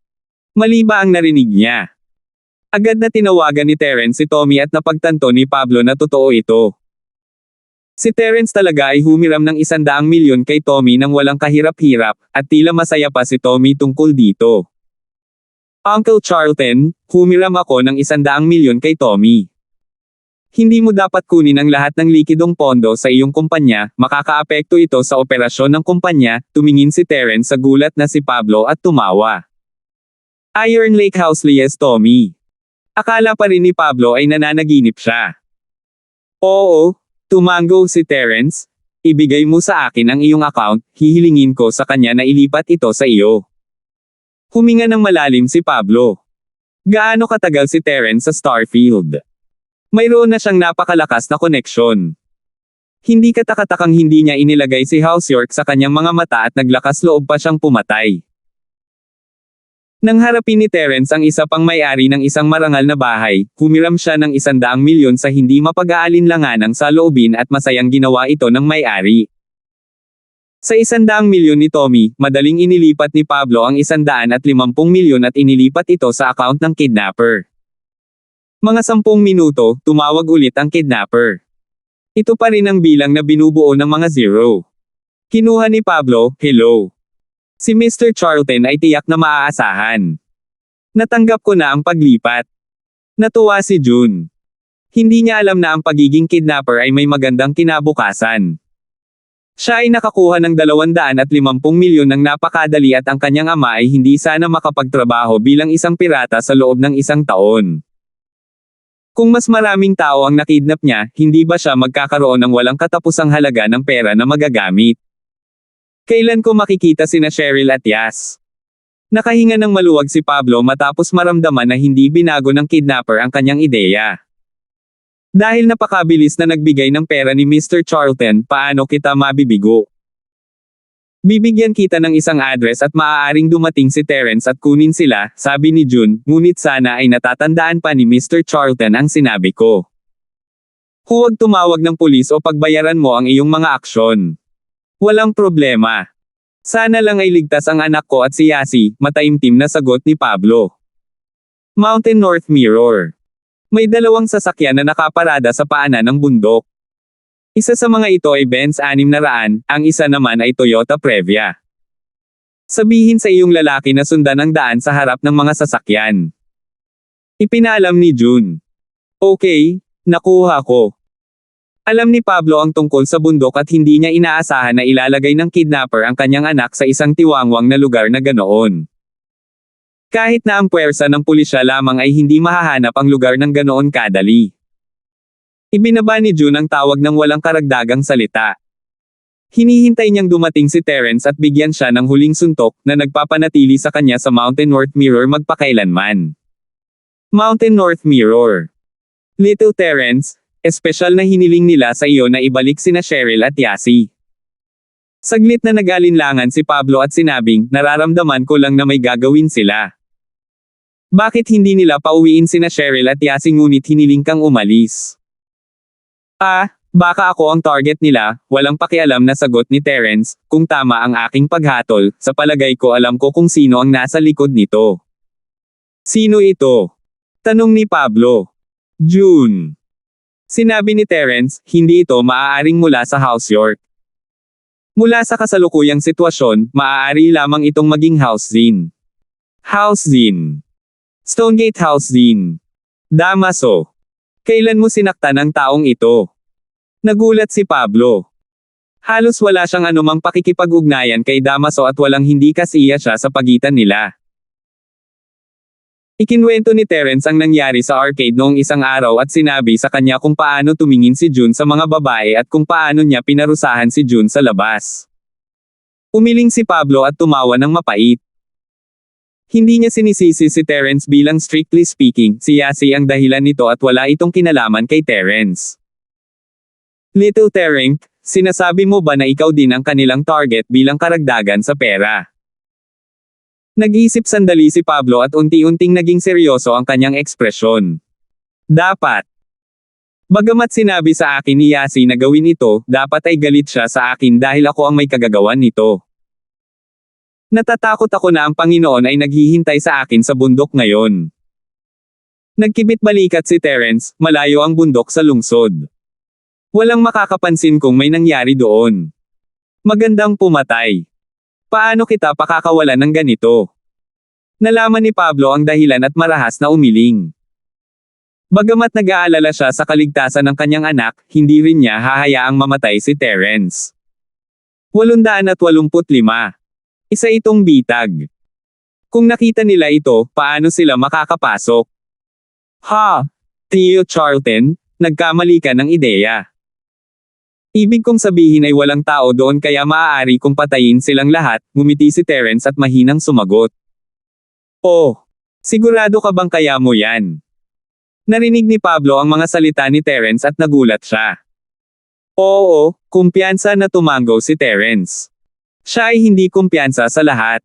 Mali ba ang narinig niya? Agad na tinawagan ni Terence si Tommy at napagtanto ni Pablo na totoo ito. Si Terence talaga ay humiram ng 100 milyon kay Tommy nang walang kahirap-hirap, at tila masaya pa si Tommy tungkol dito. Uncle Charlton, humiram ako ng 100 milyon kay Tommy. Hindi mo dapat kunin ang lahat ng likidong pondo sa iyong kumpanya, makakaapekto ito sa operasyon ng kumpanya, tumingin si Terence sa gulat na si Pablo at tumawa. Iron Lake House Lies Tommy. Akala pa rin ni Pablo ay nananaginip siya. Oo. Tumango si Terence, ibigay mo sa akin ang iyong account, hihilingin ko sa kanya na ilipat ito sa iyo. Huminga ng malalim si Pablo. Gaano katagal si Terence sa Starfield? Mayroon na siyang napakalakas na koneksyon. Hindi katakatakang hindi niya inilagay si House York sa kanyang mga mata at naglakas loob pa siyang pumatay. Nang harapin ni Terence ang isa pang may-ari ng isang marangal na bahay, humiram siya ng 100 milyon sa hindi mapag-aalinlanganang saloobin at masayang ginawa ito ng may-ari. Sa 100 milyon ni Tommy, madaling inilipat ni Pablo ang 150 milyon at inilipat ito sa account ng kidnapper. Mga 10 minuto, tumawag ulit ang kidnapper. Ito pa rin ang bilang na binubuo ng mga zero. Kinuha ni Pablo, hello. Si Mr. Charlton ay tiyak na maaasahan. Natanggap ko na ang paglipat. Natuwa si June. Hindi niya alam na ang pagiging kidnapper ay may magandang kinabukasan. Siya ay nakakuha ng 250 milyon ng napakadali at ang kanyang ama ay hindi sana makapagtrabaho bilang isang pirata sa loob ng 1 taon. Kung mas maraming tao ang nakidnap niya, hindi ba siya magkakaroon ng walang katapusang halaga ng pera na magagamit? Kailan ko makikita sina Cheryl at Yas? Nakahinga ng maluwag si Pablo matapos maramdaman na hindi binago ng kidnapper ang kanyang ideya. Dahil napakabilis na nagbigay ng pera ni Mr. Charlton, paano kita mabibigo? Bibigyan kita ng isang address at maaaring dumating si Terence at kunin sila, sabi ni June, ngunit sana ay natatandaan pa ni Mr. Charlton ang sinabi ko. Huwag tumawag ng pulis o pagbayaran mo ang iyong mga aksyon. Walang problema. Sana lang ay ligtas ang anak ko at si Yasi, mataimtim na sagot ni Pablo. Mountain North Mirror. May 2 sasakyan na nakaparada sa paanan ng bundok. Isa sa mga ito ay Benz 600, ang isa naman ay Toyota Previa. Sabihin sa iyong lalaki na sundan ang daan sa harap ng mga sasakyan. Ipinaalam ni June. Okay, nakuha ko. Alam ni Pablo ang tungkol sa bundok at hindi niya inaasahan na ilalagay ng kidnapper ang kanyang anak sa isang tiwangwang na lugar na ganoon. Kahit na ang puwersa ng pulisya lamang ay hindi mahahanap ang lugar ng ganoon kadali. Ibinaba ni June ang tawag ng walang karagdagang salita. Hinihintay niyang dumating si Terence at bigyan siya ng huling suntok na nagpapanatili sa kanya sa Mountain North Mirror magpakailanman. Mountain North Mirror. Little Terence, espesyal na hiniling nila sa iyo na ibalik sina Cheryl at Yasi. Saglit na nag-alinlangan si Pablo at sinabing, nararamdaman ko lang na may gagawin sila. Bakit hindi nila pauwiin sina Cheryl at Yasi ngunit hiniling kang umalis? Baka ako ang target nila, walang pakialam na sagot ni Terence, kung tama ang aking paghatol, sa palagay ko alam ko kung sino ang nasa likod nito. Sino ito? Tanong ni Pablo. June. Sinabi ni Terence, hindi ito maaaring mula sa House York. Mula sa kasalukuyang sitwasyon, maaari lamang itong maging House Zin. House Zin. Stonegate House Zin. Damaso. Kailan mo sinaktan ang taong ito? Nagulat si Pablo. Halos wala siyang anumang pakikipag-ugnayan kay Damaso at walang hindi kasiya siya sa pagitan nila. Ikinwento ni Terence ang nangyari sa arcade noong isang araw at sinabi sa kanya kung paano tumingin si June sa mga babae at kung paano niya pinarusahan si June sa labas. Umiling si Pablo at tumawa ng mapait. Hindi niya sinisisi si Terence bilang strictly speaking, si Yasi ang dahilan nito at wala itong kinalaman kay Terence. Little Terence, sinasabi mo ba na ikaw din ang kanilang target bilang karagdagan sa pera? Nag-isip sandali si Pablo at unti-unting naging seryoso ang kanyang ekspresyon. Dapat. Bagamat sinabi sa akin ni Yasi na gawin ito, dapat ay galit siya sa akin dahil ako ang may kagagawan nito. Natatakot ako na ang Panginoon ay naghihintay sa akin sa bundok ngayon. Nagkibit balikat si Terence, malayo ang bundok sa lungsod. Walang makakapansin kung may nangyari doon. Magandang pumatay. Paano kita pakakawalan ng ganito? Nalaman ni Pablo ang dahilan at marahas na umiling. Bagamat nag-aalala siya sa kaligtasan ng kanyang anak, hindi rin niya hahayaang mamatay si Terence. 885. Isa itong bitag. Kung nakita nila ito, paano sila makakapasok? Ha! Theo Charlton, nagkamali ka ng ideya. Ibig kong sabihin ay walang tao doon kaya maaari kong patayin silang lahat, ngumiti si Terence at mahinang sumagot. Oh! Sigurado ka bang kaya mo yan? Narinig ni Pablo ang mga salita ni Terence at nagulat siya. Oo, kumpiyansa na tumango si Terence. Siya ay hindi kumpiyansa sa lahat.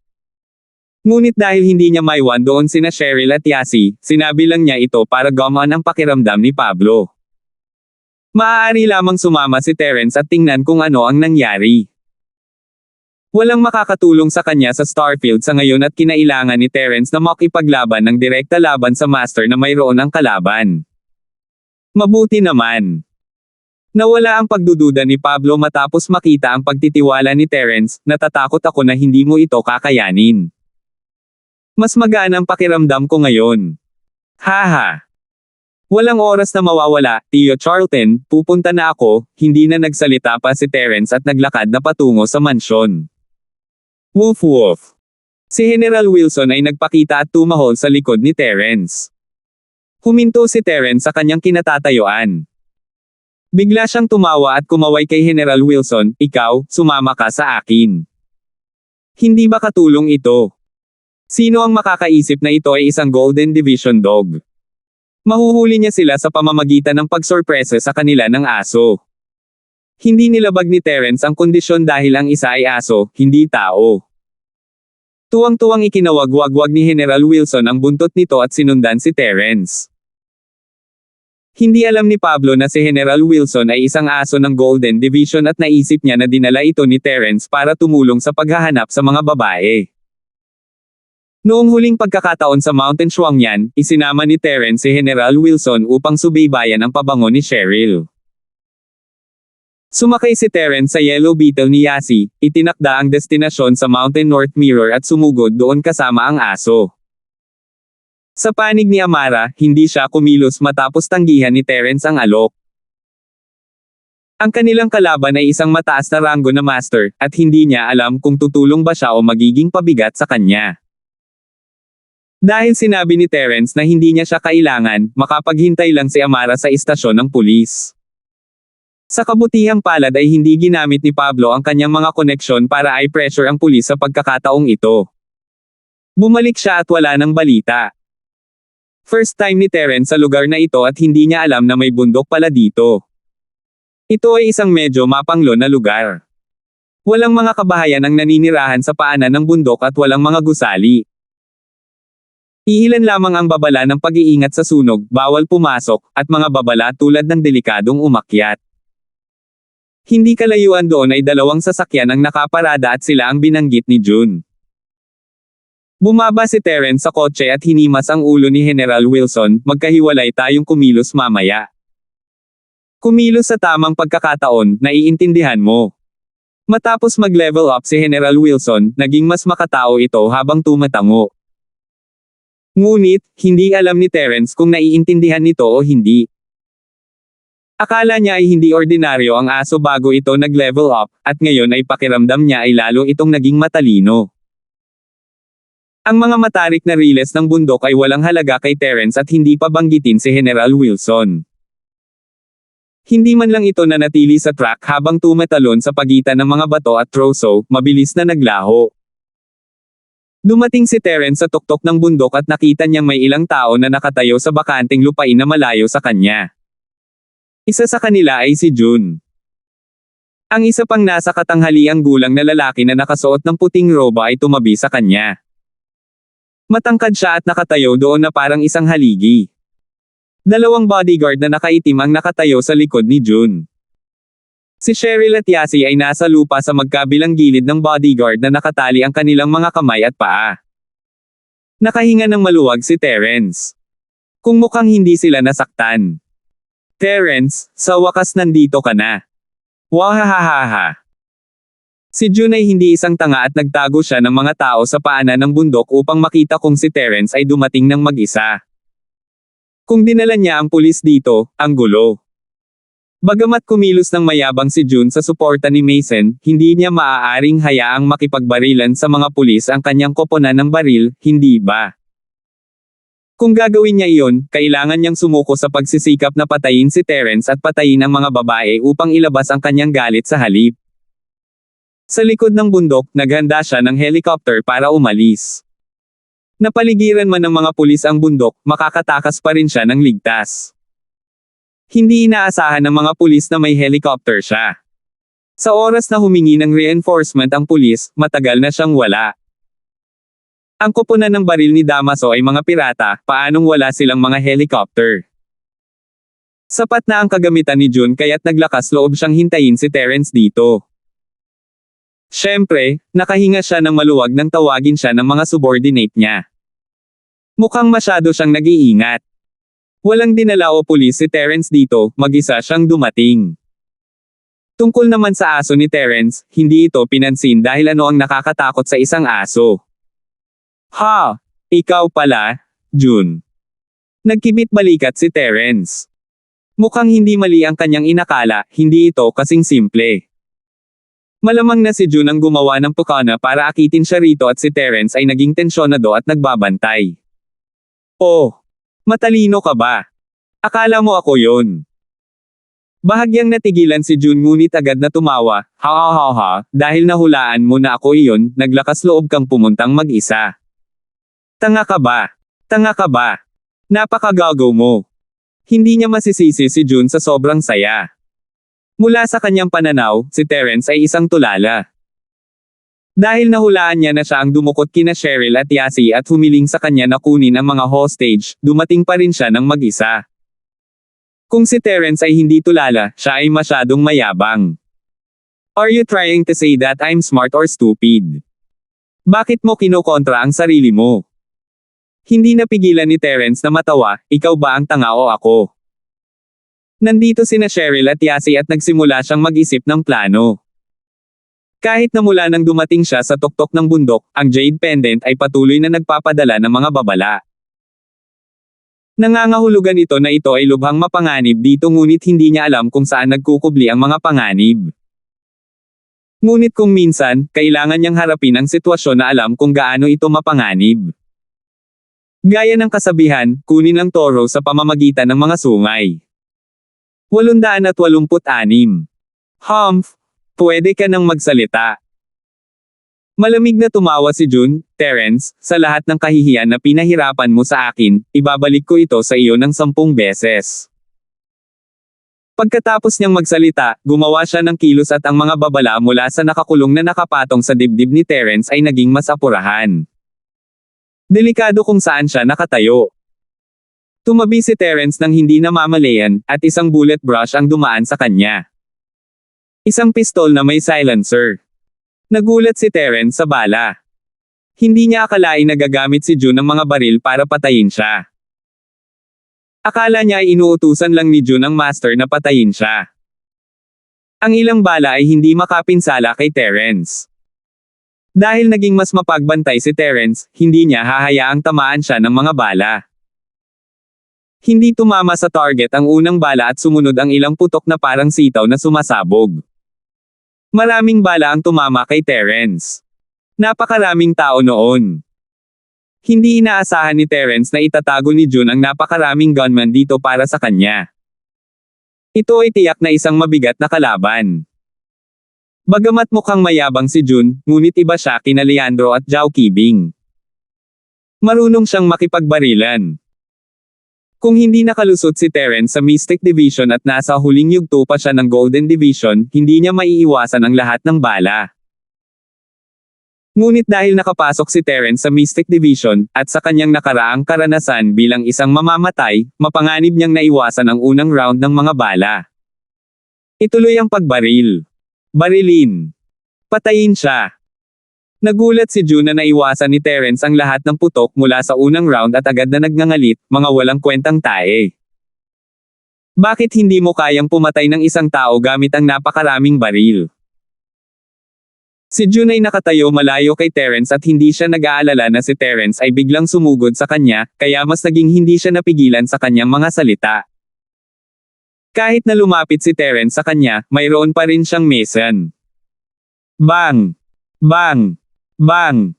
Ngunit dahil hindi niya maiwan doon sina Cheryl at Yasi, sinabi lang niya ito para gumaan ang pakiramdam ni Pablo. Maaari lamang sumama si Terence at tingnan kung ano ang nangyari. Walang makakatulong sa kanya sa Starfield sa ngayon at kinailangan ni Terence na makipaglaban ng direkta laban sa master na mayroon ang kalaban. Mabuti naman. Nawala ang pagdududa ni Pablo matapos makita ang pagtitiwala ni Terence, natatakot ako na hindi mo ito kakayanin. Mas magaan ang pakiramdam ko ngayon. Haha. Walang oras na mawawala, Theo Charlton, pupunta na ako, hindi na nagsalita pa si Terence at naglakad na patungo sa mansyon. Woof woof. Si General Wilson ay nagpakita at tumahol sa likod ni Terence. Huminto si Terence sa kanyang kinatatayuan. Bigla siyang tumawa at kumaway kay General Wilson, ikaw, sumama ka sa akin. Hindi ba katulong ito? Sino ang makakaisip na ito ay isang Golden Division dog? Mahuhuli niya sila sa pamamagitan ng pagsorpresa sa kanila ng aso. Hindi nilabag ni Terence ang kondisyon dahil ang isa ay aso, hindi tao. Tuwang-tuwang ikinawagwagwag ni General Wilson ang buntot nito at sinundan si Terence. Hindi alam ni Pablo na si General Wilson ay isang aso ng Golden Division at naisip niya na dinala ito ni Terence para tumulong sa paghahanap sa mga babae. Noong huling pagkakataon sa Mountain Shuangyan, isinama ni Terence si General Wilson upang subaybayan ang pabango ni Cheryl. Sumakay si Terence sa Yellow Beetle ni Yasi, itinakda ang destinasyon sa Mountain North Mirror at sumugod doon kasama ang aso. Sa panig ni Amara, hindi siya kumilos matapos tanggihan ni Terence ang alok. Ang kanilang kalaban ay isang mataas na ranggo na master, at hindi niya alam kung tutulong ba siya o magiging pabigat sa kanya. Dahil sinabi ni Terence na hindi niya siya kailangan, makapaghintay lang si Amara sa istasyon ng pulis. Sa kabutihang palad ay hindi ginamit ni Pablo ang kanyang mga koneksyon para i-pressure ang pulis sa pagkakataong ito. Bumalik siya at wala ng balita. First time ni Terence sa lugar na ito at hindi niya alam na may bundok pala dito. Ito ay isang medyo mapanglo na lugar. Walang mga kabahayan ang naninirahan sa paanan ng bundok at walang mga gusali. Iilan lamang ang babala ng pag-iingat sa sunog, bawal pumasok, at mga babala tulad ng delikadong umakyat. Hindi kalayuan doon ay dalawang sasakyan ang nakaparada at sila ang binanggit ni June. Bumaba si Terence sa kotse at hinimas ang ulo ni General Wilson, magkahiwalay tayong kumilos mamaya. Kumilos sa tamang pagkakataon, naiintindihan mo. Matapos mag-level up si General Wilson, naging mas makatao ito habang tumatango. Ngunit, hindi alam ni Terence kung naiintindihan nito o hindi. Akala niya ay hindi ordinaryo ang aso bago ito nag-level up, at ngayon ay pakiramdam niya ay lalo itong naging matalino. Ang mga matarik na riles ng bundok ay walang halaga kay Terence at hindi pa banggitin si General Wilson. Hindi man lang ito nanatili sa track habang tumatalon sa pagitan ng mga bato at troso, mabilis na naglaho. Dumating si Terence sa tuktok ng bundok at nakita niyang may ilang tao na nakatayo sa bakanteng lupain na malayo sa kanya. Isa sa kanila ay si June. Ang isa pang nasa katanghaliang gulang na lalaki na nakasuot ng puting roba ay tumabi sa kanya. Matangkad siya at nakatayo doon na parang isang haligi. Dalawang bodyguard na nakaitim ang nakatayo sa likod ni June. Si Cheryl at Yasi ay nasa lupa sa magkabilang gilid ng bodyguard na nakatali ang kanilang mga kamay at paa. Nakahinga ng maluwag si Terence. Kung mukhang hindi sila nasaktan. Terence, sa wakas nandito ka na. Wahahaha. Si June ay hindi isang tanga at nagtago siya ng mga tao sa paanan ng bundok upang makita kung si Terence ay dumating ng mag-isa. Kung dinala niya ang pulis dito, ang gulo. Bagamat kumilos ng mayabang si June sa suporta ni Mason, hindi niya maaaring hayaang makipagbarilan sa mga pulis ang kanyang koponan ng baril, hindi ba? Kung gagawin niya iyon, kailangan niyang sumuko sa pagsisikap na patayin si Terence at patayin ang mga babae upang ilabas ang kanyang galit sa halip. Sa likod ng bundok, naghanda siya ng helicopter para umalis. Napaligiran man ng mga pulis ang bundok, makakatakas pa rin siya ng ligtas. Hindi inaasahan ng mga pulis na may helicopter siya. Sa oras na humingi ng reinforcement ang pulis, matagal na siyang wala. Ang koponan ng baril ni Damaso ay mga pirata, paanong wala silang mga helicopter? Sapat na ang kagamitan ni June kaya't naglakas loob siyang hintayin si Terence dito. Siyempre, nakahinga siya ng maluwag nang tawagin siya ng mga subordinate niya. Mukhang masyado siyang nag-iingat. Walang dinala o pulis si Terence dito, mag-isa siyang dumating. Tungkol naman sa aso ni Terence, hindi ito pinansin dahil ano ang nakakatakot sa isang aso. Ha! Ikaw pala, June. Nagkibit balikat si Terence. Mukhang hindi mali ang kanyang inakala, hindi ito kasing simple. Malamang na si June ang gumawa ng pukana para akitin siya rito at si Terence ay naging tensyonado at nagbabantay. Oh! Matalino ka ba? Akala mo ako yon? Bahagyang natigilan si June ngunit agad na tumawa, ha, dahil nahulaan mo na ako iyon, naglakas loob kang pumuntang mag-isa. Tanga ka ba? Tanga ka ba? Napakagago mo. Hindi niya masisisi si June sa sobrang saya. Mula sa kanyang pananaw, si Terence ay isang tulala. Dahil nahulaan niya na siya ang dumukot kina Cheryl at Yasi at humiling sa kanya na kunin ang mga hostage, dumating pa rin siya ng mag-isa. Kung si Terence ay hindi tulala, siya ay masyadong mayabang. Are you trying to say that I'm smart or stupid? Bakit mo kinokontra ang sarili mo? Hindi napigilan ni Terence na matawa, ikaw ba ang tanga o ako? Nandito sina Cheryl at Yasi at nagsimula siyang mag-isip ng plano. Kahit na mula nang dumating siya sa tuktok ng bundok, ang Jade Pendant ay patuloy na nagpapadala ng mga babala. Nangangahulugan ito na ito ay lubhang mapanganib dito ngunit hindi niya alam kung saan nagkukubli ang mga panganib. Ngunit kung minsan, kailangan niyang harapin ang sitwasyon na alam kung gaano ito mapanganib. Gaya ng kasabihan, kunin ang toro sa pamamagitan ng mga sungay. 886. Humph! Pwede ka nang magsalita. Malamig na tumawa si June, Terence, sa lahat ng kahihiyan na pinahirapan mo sa akin, ibabalik ko ito sa iyo ng 10 beses. Pagkatapos niyang magsalita, gumawa siya ng kilos at ang mga babala mula sa nakakulong na nakapatong sa dibdib ni Terence ay naging mas apurahan. Delikado kung saan siya nakatayo. Tumabi si Terence nang hindi namamalayan, at isang bullet brush ang dumaan sa kanya. Isang pistol na may silencer. Nagulat si Terence sa bala. Hindi niya akalain na gagamit si June ng mga baril para patayin siya. Akala niya ay inuutusan lang ni June ang master na patayin siya. Ang ilang bala ay hindi makapinsala kay Terence. Dahil naging mas mapagbantay si Terence, hindi niya hahayaang tamaan siya ng mga bala. Hindi tumama sa target ang unang bala at sumunod ang ilang putok na parang sitaw na sumasabog. Maraming bala ang tumama kay Terence. Napakaraming tao noon. Hindi inaasahan ni Terence na itatago ni June ang napakaraming gunman dito para sa kanya. Ito ay tiyak na isang mabigat na kalaban. Bagamat mukhang mayabang si June, ngunit iba siya kina Leandro at Zhao Qibing. Marunong siyang makipagbarilan. Kung hindi nakalusot si Terence sa Mystic Division at nasa huling yugto pa siya ng Golden Division, hindi niya maiiwasan ang lahat ng bala. Ngunit dahil nakapasok si Terence sa Mystic Division, at sa kanyang nakaraang karanasan bilang isang mamamatay, mapanganib niyang naiwasan ang unang round ng mga bala. Ituloy ang pagbaril. Barilin. Patayin siya. Nagulat si June na naiwasan ni Terence ang lahat ng putok mula sa unang round at agad na nagngangalit, mga walang kwentang tae. Bakit hindi mo kayang pumatay ng isang tao gamit ang napakaraming baril? Si June ay nakatayo malayo kay Terence at hindi siya nag-aalala na si Terence ay biglang sumugod sa kanya, kaya mas naging hindi siya napigilan sa kanyang mga salita. Kahit na lumapit si Terence sa kanya, mayroon pa rin siyang mesan. Bang! Bang! Bang!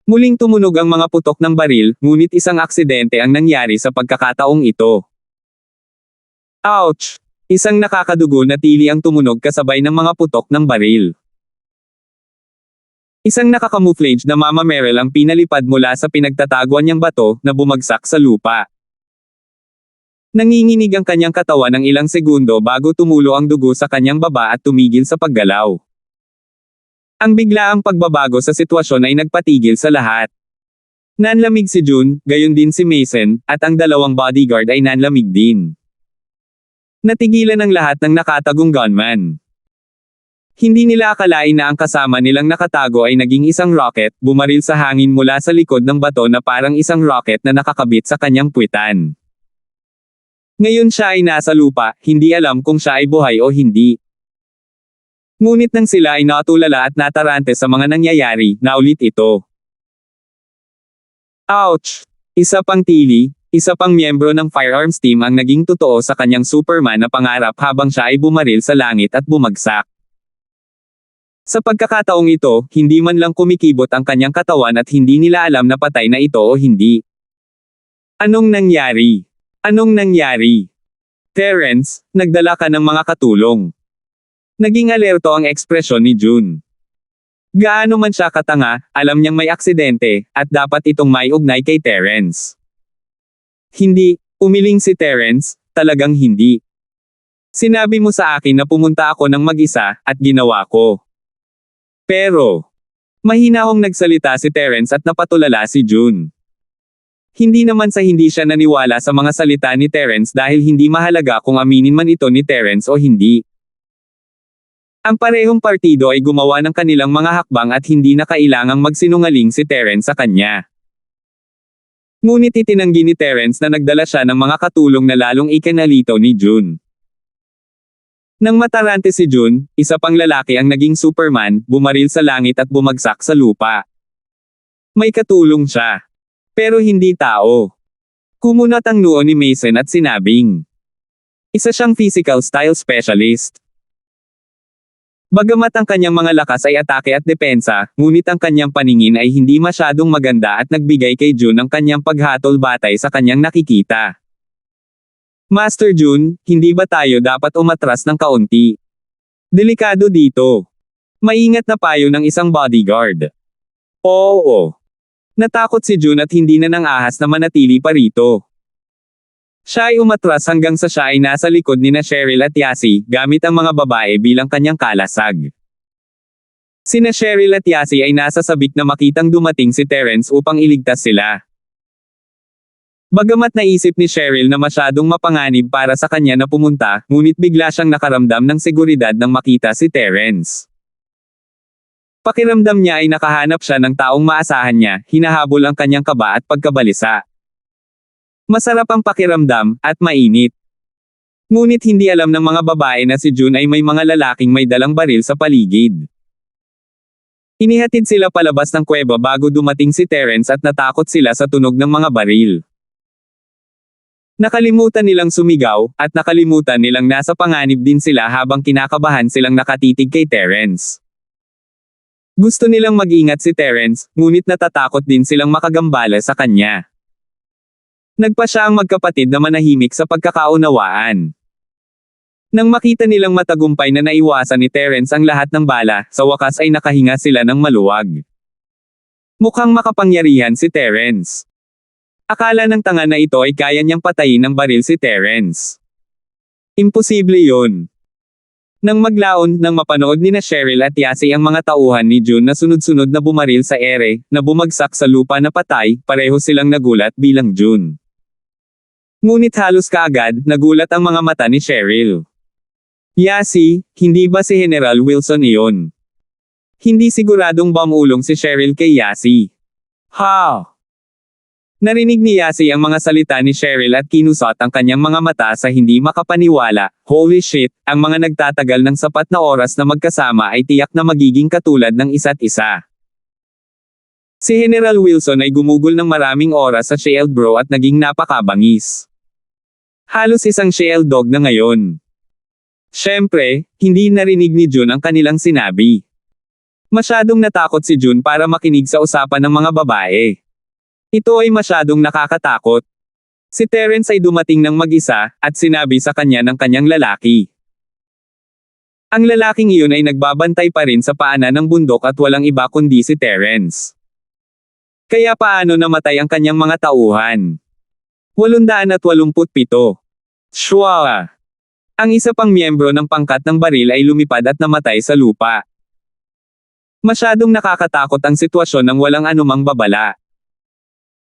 Muling tumunog ang mga putok ng baril, ngunit isang aksidente ang nangyari sa pagkakataong ito. Ouch! Isang nakakadugo na tili ang tumunog kasabay ng mga putok ng baril. Isang nakakamuflage na Mama Meryl ang pinalipad mula sa pinagtataguan niyang bato na bumagsak sa lupa. Nanginginig ang kanyang katawan ng ilang segundo bago tumulo ang dugo sa kanyang baba at tumigil sa paggalaw. Ang biglaang pagbabago sa sitwasyon ay nagpatigil sa lahat. Nanlamig si June, gayon din si Mason, at ang dalawang bodyguard ay nanlamig din. Natigilan ang lahat ng nakatagong gunman. Hindi nila akalain na ang kasama nilang nakatago ay naging isang rocket, bumaril sa hangin mula sa likod ng bato na parang isang rocket na nakakabit sa kanyang puwitan. Ngayon siya ay nasa lupa, hindi alam kung siya ay buhay o hindi. Ngunit nang sila ay natulala at natarante sa mga nangyayari, naulit ito. Ouch! Isa pang tili, isa pang miyembro ng firearms team ang naging totoo sa kanyang Superman na pangarap habang siya ay bumaril sa langit at bumagsak. Sa pagkakataong ito, hindi man lang kumikibot ang kanyang katawan at hindi nila alam na patay na ito o hindi. Anong nangyari? Anong nangyari? Terence, nagdala ka ng mga katulong. Naging alerto ang ekspresyon ni June. Gaano man siya katanga, alam niyang may aksidente, at dapat itong may ugnay kay Terence. Hindi, umiling si Terence, talagang hindi. Sinabi mo sa akin na pumunta ako ng mag-isa, at ginawa ko. Pero, mahinahong nagsalita si Terence at napatulala si June. Hindi naman sa hindi siya naniwala sa mga salita ni Terence dahil hindi mahalaga kung aminin man ito ni Terence o hindi. Ang parehong partido ay gumawa ng kanilang mga hakbang at hindi na kailangang magsinungaling si Terence sa kanya. Ngunit itinanggi ni Terence na nagdala siya ng mga katulong na lalong ikinalito ni June. Nang matarante si June, isa pang lalaki ang naging Superman, bumaril sa langit at bumagsak sa lupa. May katulong siya. Pero hindi tao. Kumunat ang noo ni Mason at sinabing, isa siyang physical style specialist. Bagamat ang kanyang mga lakas ay atake at depensa, ngunit ang kanyang paningin ay hindi masyadong maganda at nagbigay kay June ang kanyang paghatol batay sa kanyang nakikita. Master June, hindi ba tayo dapat umatras ng kaunti? Delikado dito. Maingat na payo ng isang bodyguard. Oo. Natakot si June at hindi na nang ahas na manatili pa rito. Siya ay umatras hanggang sa siya ay nasa likod ni na Cheryl at Yasi, gamit ang mga babae bilang kanyang kalasag. Sina Cheryl at Yasi ay nasa sabik na makitang dumating si Terence upang iligtas sila. Bagamat naisip ni Cheryl na masyadong mapanganib para sa kanya na pumunta, ngunit bigla siyang nakaramdam ng seguridad nang makita si Terence. Pakiramdam niya ay nakahanap siya ng taong maasahan niya, hinahabol ang kanyang kaba at pagkabalisa. Masarap ang pakiramdam, at mainit. Ngunit hindi alam ng mga babae na si June ay may mga lalaking may dalang baril sa paligid. Inihatid sila palabas ng kuweba bago dumating si Terence at natakot sila sa tunog ng mga baril. Nakalimutan nilang sumigaw, at nakalimutan nilang nasa panganib din sila habang kinakabahan silang nakatitig kay Terence. Gusto nilang mag-ingat si Terence, ngunit natatakot din silang makagambala sa kanya. Nagpa siya ang magkapatid na manahimik sa pagkakaunawaan. Nang makita nilang matagumpay na naiwasan ni Terence ang lahat ng bala, sa wakas ay nakahinga sila ng maluwag. Mukhang makapangyarihan si Terence. Akala ng tanga na ito ay kaya niyang patayin ng baril si Terence. Imposible yun. Nang maglaon, nang mapanood ni na Cheryl at Yasi ang mga tauhan ni June na sunod-sunod na bumaril sa ere, na bumagsak sa lupa na patay, pareho silang nagulat bilang June. Ngunit halos kaagad, nagulat ang mga mata ni Cheryl. Yasi, hindi ba si General Wilson iyon? Hindi siguradong bamulong si Cheryl kay Yasi. Ha! Narinig ni Yasi ang mga salita ni Cheryl at kinusot ang kanyang mga mata sa hindi makapaniwala. Holy shit, ang mga nagtatagal ng sapat na oras na magkasama ay tiyak na magiging katulad ng isa't isa. Si General Wilson ay gumugol ng maraming oras sa Shield Bro at naging napakabangis. Halos isang Shield Dog na ngayon. Siyempre, hindi narinig ni June ang kanilang sinabi. Masyadong natakot si June para makinig sa usapan ng mga babae. Ito ay masyadong nakakatakot. Si Terence ay dumating ng mag-isa, at sinabi sa kanya ng kanyang lalaki. Ang lalaking iyon ay nagbabantay pa rin sa paanan ng bundok at walang iba kundi si Terence. Kaya paano namatay ang kanyang mga tauhan? 887. Shwa! Ang isa pang miyembro ng pangkat ng baril ay lumipad at namatay sa lupa. Masyadong nakakatakot ang sitwasyon ng walang anumang babala.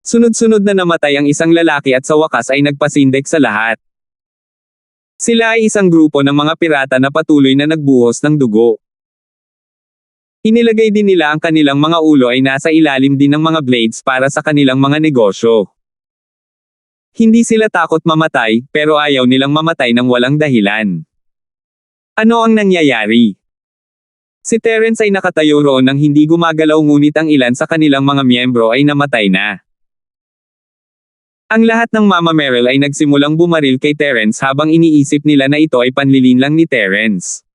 Sunod-sunod na namatay ang isang lalaki at sa wakas ay nagpasindak sa lahat. Sila ay isang grupo ng mga pirata na patuloy na nagbuhos ng dugo. Inilagay din nila ang kanilang mga ulo ay nasa ilalim din ng mga blades para sa kanilang mga negosyo. Hindi sila takot mamatay, pero ayaw nilang mamatay ng walang dahilan. Ano ang nangyayari? Si Terence ay nakatayo roon nang hindi gumagalaw ngunit ang ilan sa kanilang mga miyembro ay namatay na. Ang lahat ng Mama Meryl ay nagsimulang bumaril kay Terence habang iniisip nila na ito ay panlilin lang ni Terence.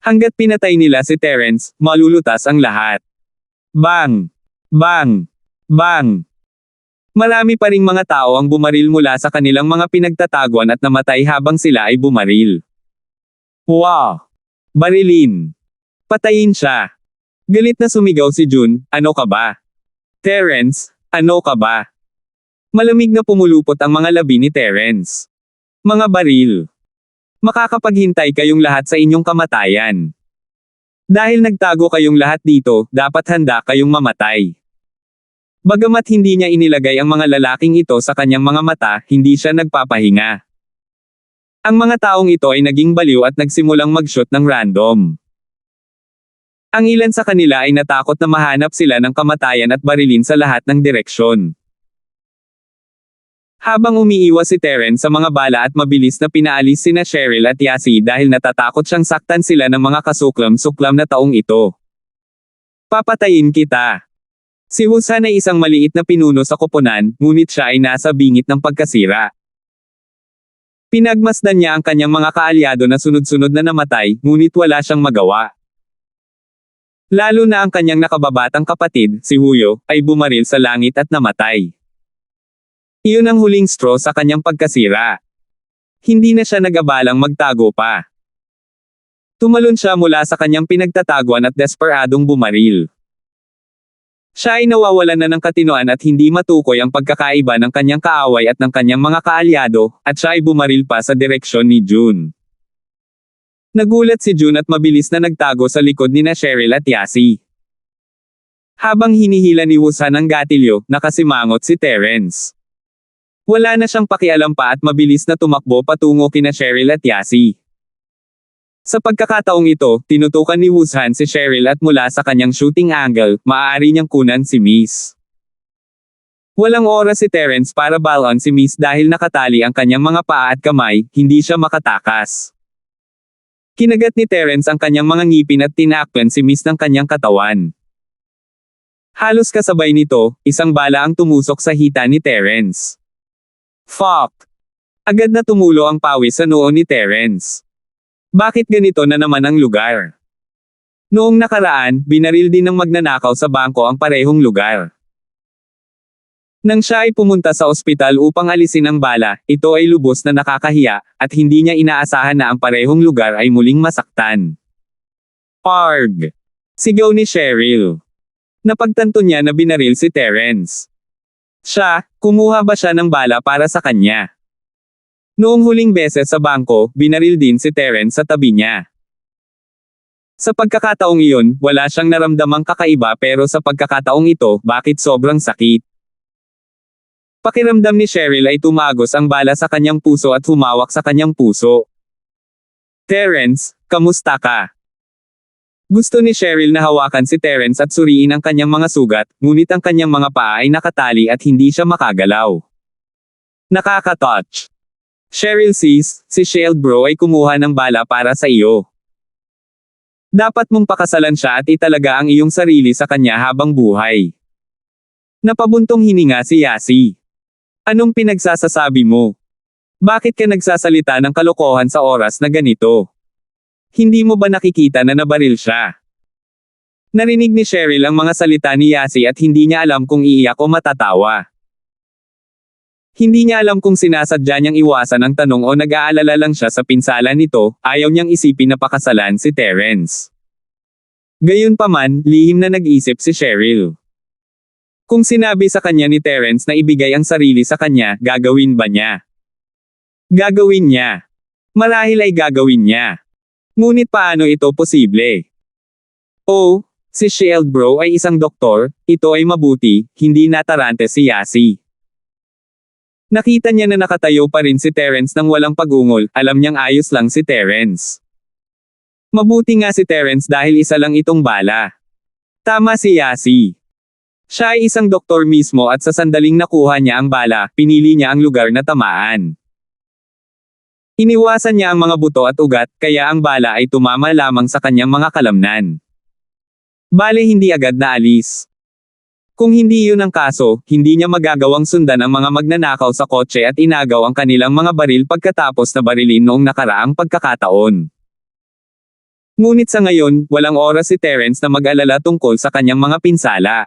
Hanggat pinatay nila si Terence, malulutas ang lahat. Bang! Bang! Bang! Marami pa ring mga tao ang bumaril mula sa kanilang mga pinagtataguan at namatay habang sila ay bumaril. Wow! Barilin! Patayin siya! Galit na sumigaw si June, ano ka ba? Terence, ano ka ba? Malamig na pumulupot ang mga labi ni Terence. Mga baril. Makakapaghintay kayong lahat sa inyong kamatayan. Dahil nagtago kayong lahat dito, dapat handa kayong mamatay. Bagamat hindi niya inilagay ang mga lalaking ito sa kanyang mga mata, hindi siya nagpapahinga. Ang mga taong ito ay naging baliw at nagsimulang mag-shoot ng random. Ang ilan sa kanila ay natakot na mahanap sila ng kamatayan at barilin sa lahat ng direksyon. Habang umiiwas si Terence sa mga bala at mabilis na pinaalis sina Cheryl at Yasi dahil natatakot siyang saktan sila ng mga kasuklam-suklam na taong ito. Papatayin kita. Si Husan ay isang maliit na pinuno sa koponan, ngunit siya ay nasa bingit ng pagkasira. Pinagmasdan niya ang kanyang mga kaalyado na sunod-sunod na namatay, ngunit wala siyang magawa. Lalo na ang kanyang nakababatang kapatid, si Huyo, ay bumaril sa langit at namatay. Iyon ang huling straw sa kanyang pagkasira. Hindi na siya nag-abalang magtago pa. Tumalon siya mula sa kanyang pinagtataguan at desperadong bumaril. Siya ay nawawalan na ng katinoan at hindi matukoy ang pagkakaiba ng kanyang kaaway at ng kanyang mga kaalyado, at siya ay bumaril pa sa direksyon ni June. Nagulat si June at mabilis na nagtago sa likod ni na Cheryl at Yasi. Habang hinihila ni Husan ang gatilyo, nakasimangot si Terence. Wala na siyang pakialam pa at mabilis na tumakbo patungo kina Cheryl at Yasi. Sa pagkakataong ito, tinutukan ni Husan si Cheryl at mula sa kanyang shooting angle, maaari niyang kunan si Miss. Walang oras si Terence para balon si Miss dahil nakatali ang kanyang mga paa at kamay, hindi siya makatakas. Kinagat ni Terence ang kanyang mga ngipin at tinakpan si Miss ng kanyang katawan. Halos kasabay nito, isang bala ang tumusok sa hita ni Terence. Fuck! Agad na tumulo ang pawis sa noo ni Terence. Bakit ganito na naman ang lugar? Noong nakaraan, binaril din ng magnanakaw sa bangko ang parehong lugar. Nang siya ay pumunta sa ospital upang alisin ang bala, ito ay lubos na nakakahiya, at hindi niya inaasahan na ang parehong lugar ay muling masaktan. Arg! Sigaw ni Cheryl. Napagtanto niya na binaril si Terence. Siya, kumuha ba siya ng bala para sa kanya? Noong huling beses sa bangko, binaril din si Terence sa tabi niya. Sa pagkakataong iyon, wala siyang naramdamang kakaiba pero sa pagkakataong ito, bakit sobrang sakit? Pakiramdam ni Cheryl ay tumagos ang bala sa kanyang puso at humawak sa kanyang puso. Terence, kamusta ka? Gusto ni Cheryl na hawakan si Terence at suriin ang kanyang mga sugat, ngunit ang kanyang mga paa ay nakatali at hindi siya makagalaw. Nakaka-touch. Cheryl sis, si Shield bro ay kumuha ng bala para sa iyo. Dapat mong pakasalan siya at italaga ang iyong sarili sa kanya habang buhay. Napabuntong hininga si Yasi. Anong pinagsasasabi mo? Bakit ka nagsasalita ng kalokohan sa oras na ganito? Hindi mo ba nakikita na nabaril siya? Narinig ni Cheryl ang mga salita ni Yasi at hindi niya alam kung iiyak o matatawa. Hindi niya alam kung sinasadya niyang iwasan ang tanong o nag-aalala lang siya sa pinsala nito, ayaw niyang isipin na pakasalan si Terence. Gayunpaman, lihim na nag-isip si Cheryl. Kung sinabi sa kanya ni Terence na ibigay ang sarili sa kanya, gagawin ba niya? Gagawin niya. Marahil ay gagawin niya. Ngunit paano ito posible? Oh, si Shield bro ay isang doktor, ito ay mabuti, hindi natarante si Yasi. Nakita niya na nakatayo pa rin si Terence nang walang pag-ungol, alam niyang ayos lang si Terence. Mabuti nga si Terence dahil isa lang itong bala. Tama si Yasi. Siya ay isang doktor mismo at sa sandaling nakuha niya ang bala, pinili niya ang lugar na tamaan. Iniwasan niya ang mga buto at ugat, kaya ang bala ay tumama lamang sa kanyang mga kalamnan. Bale hindi agad naalis. Kung hindi yun ang kaso, hindi niya magagawang sundan ang mga magnanakaw sa kotse at inagaw ang kanilang mga baril pagkatapos na barilin noong nakaraang pagkakataon. Ngunit sa ngayon, walang oras si Terence na mag-alala tungkol sa kanyang mga pinsala.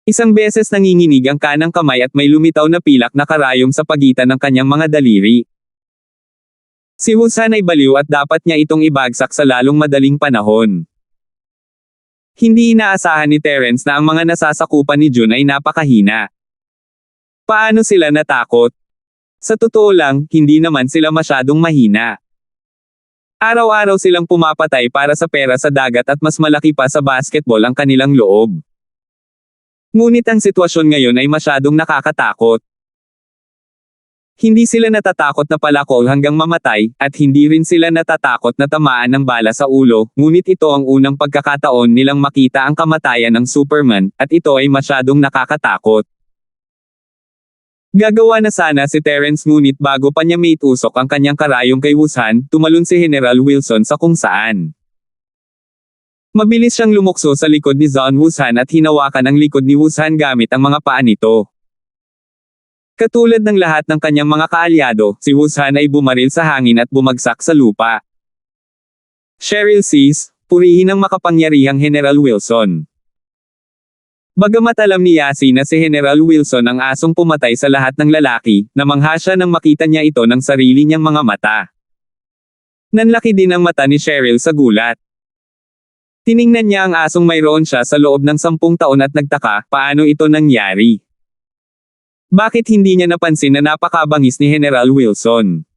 Isang beses nanginginig ang kanang kamay at may lumitaw na pilak na karayom sa pagitan ng kanyang mga daliri. Si Wusan ay baliw at dapat niya itong ibagsak sa lalong madaling panahon. Hindi inaasahan ni Terence na ang mga nasasakupan ni Jun ay napakahina. Paano sila natakot? Sa totoo lang, hindi naman sila masyadong mahina. Araw-araw silang pumapatay para sa pera sa dagat at mas malaki pa sa basketball ang kanilang loob. Ngunit ang sitwasyon ngayon ay masyadong nakakatakot. Hindi sila natatakot na palakol hanggang mamatay, at hindi rin sila natatakot na tamaan ng bala sa ulo, ngunit ito ang unang pagkakataon nilang makita ang kamatayan ng Superman, at ito ay masyadong nakakatakot. Gagawa na sana si Terence ngunit bago pa niya maitusok ang kanyang karayong kay Wusan, tumalon si General Wilson sa kung saan. Mabilis siyang lumukso sa likod ni Zon Wusan at hinawakan ang likod ni Wusan gamit ang mga paa nito. Katulad ng lahat ng kanyang mga kaalyado, si Wusan ay bumaril sa hangin at bumagsak sa lupa. Cheryl sis, purihin ang makapangyarihang General Wilson. Bagamat alam ni Yasi na si General Wilson ang asong pumatay sa lahat ng lalaki, namangha siya nang makita niya ito ng sarili niyang mga mata. Nanlaki din ang mata ni Cheryl sa gulat. Tiningnan niya ang asong mayroon siya sa loob ng 10 taon at nagtaka, paano ito nangyari? Bakit hindi niya napansin na napakabangis ni General Wilson?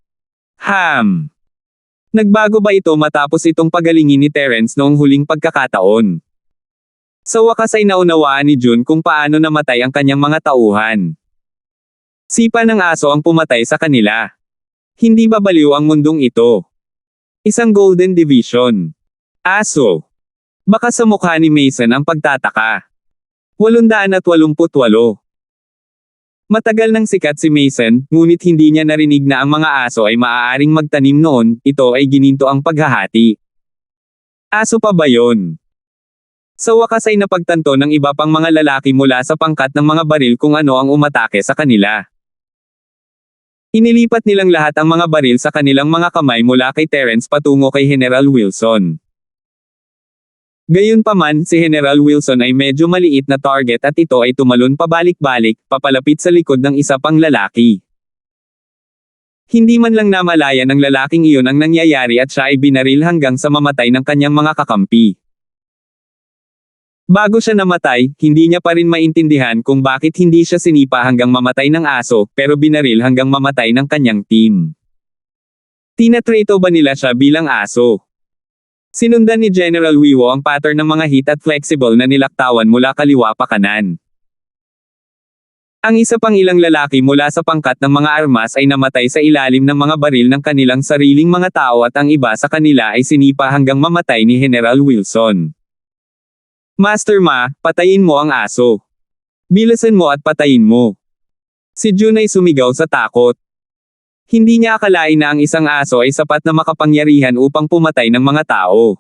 Nagbago ba ito matapos itong pagalingin ni Terence noong huling pagkakataon? Sa wakas ay naunawaan ni Jun kung paano namatay ang kanyang mga tauhan. Sipa ng aso ang pumatay sa kanila. Hindi ba baliw ang mundong ito? Isang Golden Division. Aso. Baka sa mukha ni Mason ang pagtataka. 888. Matagal nang sikat si Mason, ngunit hindi niya narinig na ang mga aso ay maaaring magtanim noon, ito ay gininto ang paghahati. Aso pa ba yon? Sa wakas ay napagtanto ng iba pang mga lalaki mula sa pangkat ng mga baril kung ano ang umatake sa kanila. Inilipat nilang lahat ang mga baril sa kanilang mga kamay mula kay Terence patungo kay General Wilson. Gayunpaman, si General Wilson ay medyo maliit na target at ito ay tumalon pabalik-balik, papalapit sa likod ng isa pang lalaki. Hindi man lang namalaya ng lalaking iyon ang nangyayari at siya ay binaril hanggang sa mamatay ng kanyang mga kakampi. Bago siya namatay, hindi niya pa rin maintindihan kung bakit hindi siya sinipa hanggang mamatay ng aso, pero binaril hanggang mamatay ng kanyang team. Tinatreto ba nila siya bilang aso? Sinundan ni General Wiwo ang pattern ng mga hit at flexible na nilaktawan mula kaliwa pa kanan. Ang isa pang ilang lalaki mula sa pangkat ng mga armas ay namatay sa ilalim ng mga baril ng kanilang sariling mga tao at ang iba sa kanila ay sinipa hanggang mamatay ni General Wilson. Master Ma, patayin mo ang aso. Bilisan mo at patayin mo. Si Jun ay sumigaw sa takot. Hindi niya akalain na ang isang aso ay sapat na makapangyarihan upang pumatay ng mga tao.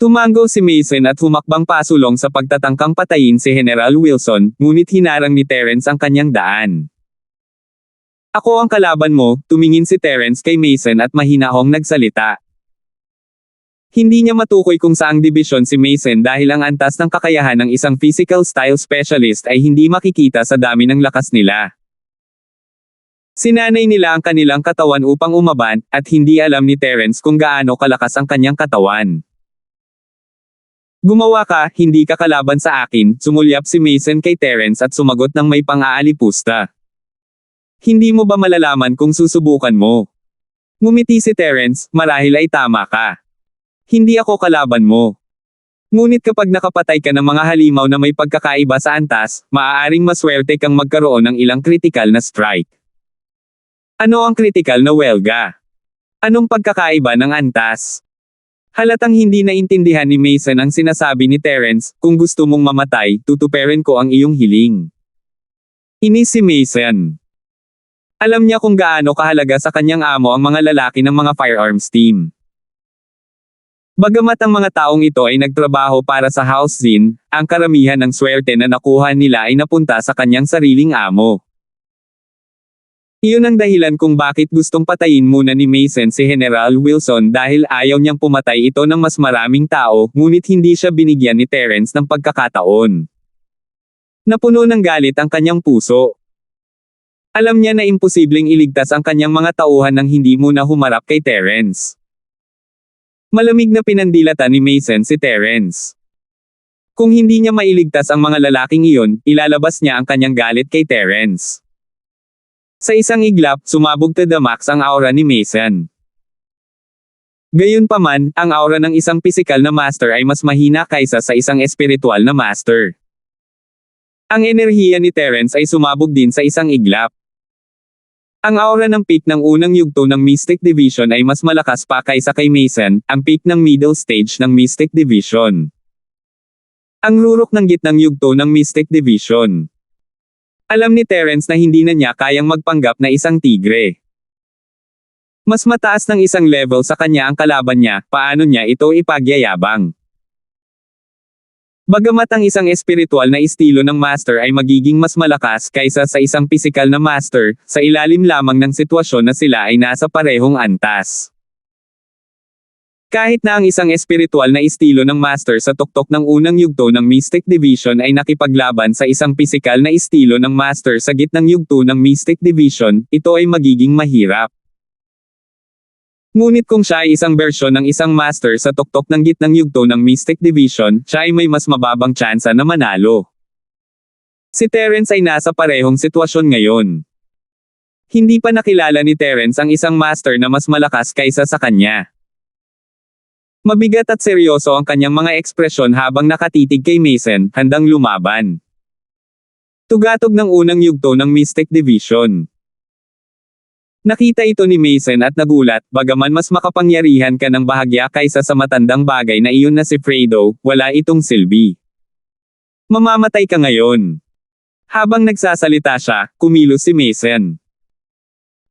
Tumango si Mason at humakbang pasulong sa pagtatangkang patayin si General Wilson, ngunit hinarang ni Terence ang kanyang daan. Ako ang kalaban mo, tumingin si Terence kay Mason at mahinahong nagsalita. Hindi niya matukoy kung saang dibisyon si Mason dahil ang antas ng kakayahan ng isang physical style specialist ay hindi makikita sa dami ng lakas nila. Sinanay nila ang kanilang katawan upang umaban, at hindi alam ni Terence kung gaano kalakas ang kanyang katawan. Gumawa ka, hindi ka kalaban sa akin, sumulyap si Mason kay Terence at sumagot ng may pang-aalipusta. Hindi mo ba malalaman kung susubukan mo? Ngumiti si Terence, marahil ay tama ka. Hindi ako kalaban mo. Ngunit kapag nakapatay ka ng mga halimaw na may pagkakaiba sa antas, maaaring maswerte kang magkaroon ng ilang critical na strike. Ano ang critical na welga? Anong pagkakaiba ng antas? Halatang hindi naintindihan ni Mason ang sinasabi ni Terence, kung gusto mong mamatay, tutuperin ko ang iyong hiling. Inis si Mason. Alam niya kung gaano kahalaga sa kanyang amo ang mga lalaki ng mga firearms team. Bagamat ang mga taong ito ay nagtrabaho para sa House Zin, ang karamihan ng swerte na nakuha nila ay napunta sa kanyang sariling amo. Iyon ang dahilan kung bakit gustong patayin muna ni Mason si General Wilson dahil ayaw niyang pumatay ito ng mas maraming tao, ngunit hindi siya binigyan ni Terence ng pagkakataon. Napuno ng galit ang kanyang puso. Alam niya na imposibleng iligtas ang kanyang mga tauhan nang hindi muna humarap kay Terence. Malamig na pinandilatan ni Mason si Terence. Kung hindi niya mailigtas ang mga lalaking iyon, ilalabas niya ang kanyang galit kay Terence. Sa isang iglap, sumabog to the max ang aura ni Mason. Gayunpaman, ang aura ng isang pisikal na master ay mas mahina kaysa sa isang espiritual na master. Ang enerhiya ni Terence ay sumabog din sa isang iglap. Ang aura ng peak ng unang yugto ng Mystic Division ay mas malakas pa kaysa kay Mason, ang peak ng middle stage ng Mystic Division. Ang rurok ng gitnang yugto ng Mystic Division. Alam ni Terence na hindi na niya kayang magpanggap na isang tigre. Mas mataas ng isang level sa kanya ang kalaban niya, paano niya ito ipagyayabang? Bagamat ang isang espiritual na estilo ng master ay magiging mas malakas kaysa sa isang pisikal na master, sa ilalim lamang ng sitwasyon na sila ay nasa parehong antas. Kahit na ang isang espiritual na estilo ng master sa tuktok ng unang yugto ng Mystic Division ay nakipaglaban sa isang pisikal na estilo ng master sa gitnang yugto ng Mystic Division, ito ay magiging mahirap. Ngunit kung siya ay isang bersyon ng isang master sa tuktok ng gitnang yugto ng Mystic Division, siya ay may mas mababang tsansa na manalo. Si Terence ay nasa parehong sitwasyon ngayon. Hindi pa nakilala ni Terence ang isang master na mas malakas kaysa sa kanya. Mabigat at seryoso ang kanyang mga ekspresyon habang nakatitig kay Mason, handang lumaban. Tugatog ng unang yugto ng Mystic Division. Nakita ito ni Mason at nagulat, bagaman mas makapangyarihan ka ng bahagya kaysa sa matandang bagay na iyon na si Fredo, wala itong silbi. Mamamatay ka ngayon. Habang nagsasalita siya, kumilos si Mason.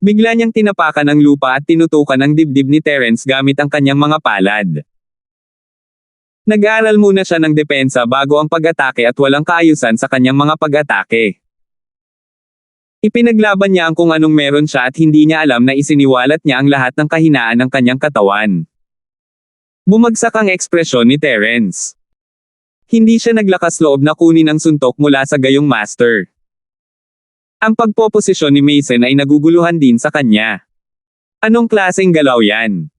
Bigla niyang tinapakan ang lupa at tinutukan ang dibdib ni Terence gamit ang kanyang mga palad. Nag-aaral muna siya ng depensa bago ang pag-atake at walang kaayusan sa kanyang mga pag-atake. Ipinaglaban niya ang kung anong meron siya at hindi niya alam na isiniwalat niya ang lahat ng kahinaan ng kanyang katawan. Bumagsak ang ekspresyon ni Terence. Hindi siya naglakas loob na kunin ang suntok mula sa gayong master. Ang pagpoposisyon ni Mason ay naguguluhan din sa kanya. Anong klaseng galaw yan?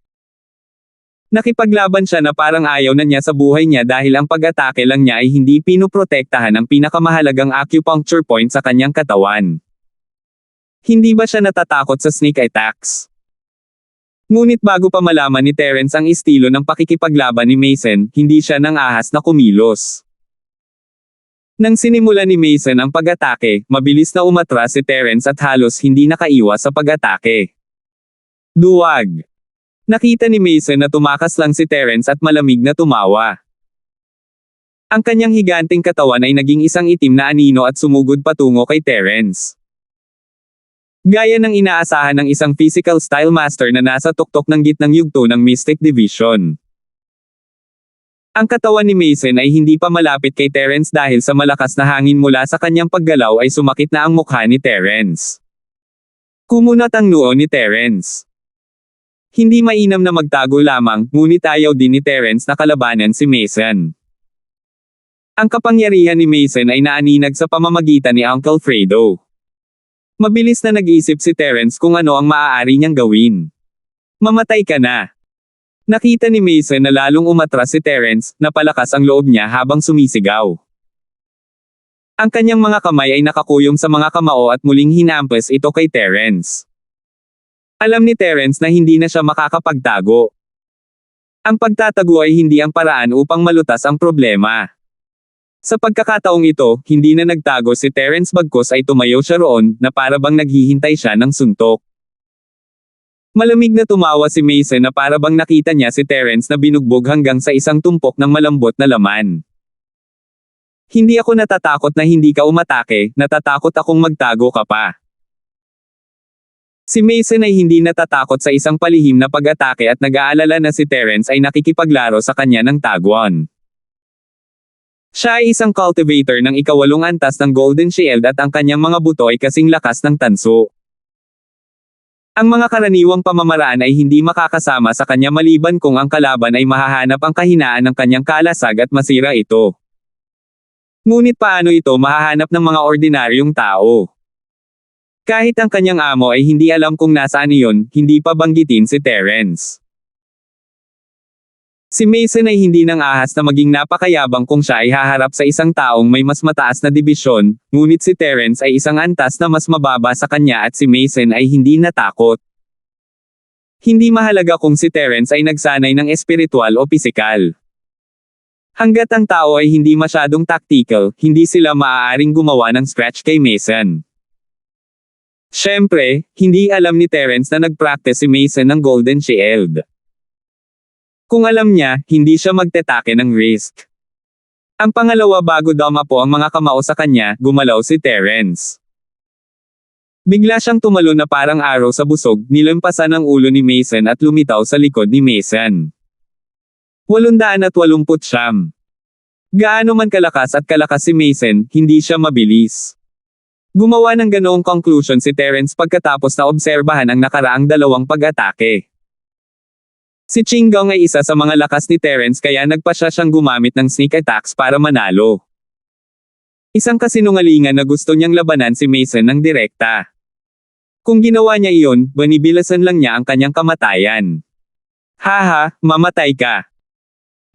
Nakipaglaban siya na parang ayaw na niya sa buhay niya dahil ang pag-atake lang niya ay hindi pinoprotektahan ang pinakamahalagang acupuncture point sa kanyang katawan. Hindi ba siya natatakot sa sneak attacks? Ngunit bago pa malaman ni Terence ang estilo ng pakikipaglaban ni Mason, hindi siya nang ahas na kumilos. Nang sinimulan ni Mason ang pag-atake, mabilis na umatras si Terence at halos hindi nakaiwas sa pag-atake. Duwag. Nakita ni Mason na tumakas lang si Terence at malamig na tumawa. Ang kanyang higanting katawan ay naging isang itim na anino at sumugod patungo kay Terence. Gaya ng inaasahan ng isang physical style master na nasa tuktok ng gitnang yugto ng Mystic Division. Ang katawan ni Mason ay hindi pa malapit kay Terence dahil sa malakas na hangin mula sa kanyang paggalaw ay sumakit na ang mukha ni Terence. Kumunat ang noo ni Terence. Hindi mainam na magtago lamang, ngunit ayaw din ni Terence na kalabanan si Mason. Ang kapangyarihan ni Mason ay naaninag sa pamamagitan ni Uncle Fredo. Mabilis na nag-isip si Terence kung ano ang maaari niyang gawin. Mamatay ka na. Nakita ni Mason na lalong umatras si Terence, napalakas ang loob niya habang sumisigaw. Ang kanyang mga kamay ay nakakuyong sa mga kamao at muling hinampas ito kay Terence. Alam ni Terence na hindi na siya makakapagtago. Ang pagtatago ay hindi ang paraan upang malutas ang problema. Sa pagkakataong ito, hindi na nagtago si Terence bagkus ay tumayo siya roon, na para bang naghihintay siya ng suntok. Malamig na tumawa si Mason na para bang nakita niya si Terence na binugbog hanggang sa isang tumpok ng malambot na laman. Hindi ako natatakot na hindi ka umatake, natatakot akong magtago ka pa. Si Mason ay hindi natatakot sa isang palihim na pag-atake at nag-aalala na si Terence ay nakikipaglaro sa kanya ng taguan. Siya ay isang cultivator ng ikawalong antas ng Golden Shield at ang kanyang mga buto ay kasing lakas ng tanso. Ang mga karaniwang pamamaraan ay hindi makakasama sa kanya maliban kung ang kalaban ay mahahanap ang kahinaan ng kanyang kalasag at masira ito. Ngunit paano ito mahahanap ng mga ordinaryong tao? Kahit ang kanyang amo ay hindi alam kung nasaan iyon, hindi pa banggitin si Terence. Si Mason ay hindi nang ahas na maging napakayabang kung siya ay haharap sa isang taong may mas mataas na dibisyon, ngunit si Terence ay isang antas na mas mababa sa kanya at si Mason ay hindi natakot. Hindi mahalaga kung si Terence ay nagsanay ng espiritual o pisikal. Hanggat ang tao ay hindi masyadong tactical, hindi sila maaaring gumawa ng scratch kay Mason. Siyempre, hindi alam ni Terence na nag-practice si Mason ng Golden Shield. Kung alam niya, hindi siya magtetake ng risk. Ang pangalawa bago dumapo ang mga kamao sa kanya, gumalaw si Terence. Bigla siyang tumalon na parang araw sa busog, nilampasan ang ulo ni Mason at lumitaw sa likod ni Mason. 889. Gaano man kalakas at kalakas si Mason, hindi siya mabilis. Gumawa ng ganoong conclusion si Terence pagkatapos na obserbahan ang nakaraang dalawang pag-atake. Si Chinggong ay isa sa mga lakas ni Terence kaya nagpasya siyang gumamit ng sneak attacks para manalo. Isang kasinungalingan na gusto niyang labanan si Mason ng direkta. Kung ginawa niya iyon, banibilasan lang niya ang kanyang kamatayan. Haha, mamatay ka.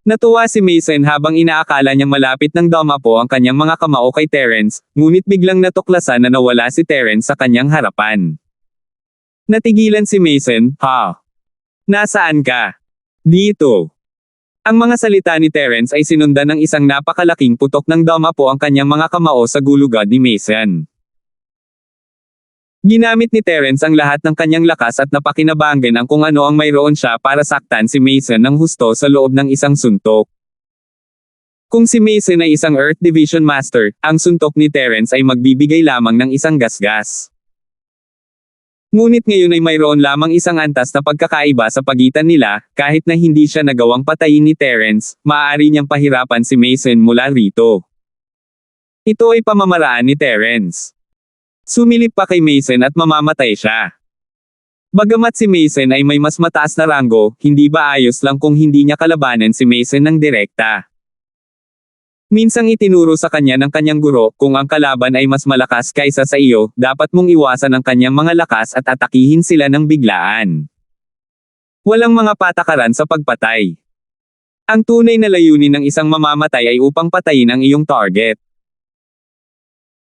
Natuwa si Mason habang inaakala niyang malapit ng dumapo ang kanyang mga kamao kay Terence, ngunit biglang natuklasan na nawala si Terence sa kanyang harapan. Natigilan si Mason, ha? Nasaan ka? Dito. Ang mga salita ni Terence ay sinundan ng isang napakalaking putok ng dumapo ang kanyang mga kamao sa gulugad ni Mason. Ginamit ni Terence ang lahat ng kanyang lakas at napakinabangan ang kung ano ang mayroon siya para saktan si Mason ng husto sa loob ng isang suntok. Kung si Mason ay isang Earth Division Master, ang suntok ni Terence ay magbibigay lamang ng isang gasgas. Ngunit ngayon ay mayroon lamang isang antas na pagkakaiba sa pagitan nila, kahit na hindi siya nagawang patayin ni Terence, maaari niyang pahirapan si Mason mula rito. Ito ay pamamaraan ni Terence. Sumilip pa kay Mason at mamamatay siya. Bagamat si Mason ay may mas mataas na ranggo, hindi ba ayos lang kung hindi niya kalabanan si Mason ng direkta? Minsang itinuro sa kanya ng kanyang guro, kung ang kalaban ay mas malakas kaysa sa iyo, dapat mong iwasan ang kanyang mga lakas at atakihin sila ng biglaan. Walang mga patakaran sa pagpatay. Ang tunay na layunin ng isang mamamatay ay upang patayin ang iyong target.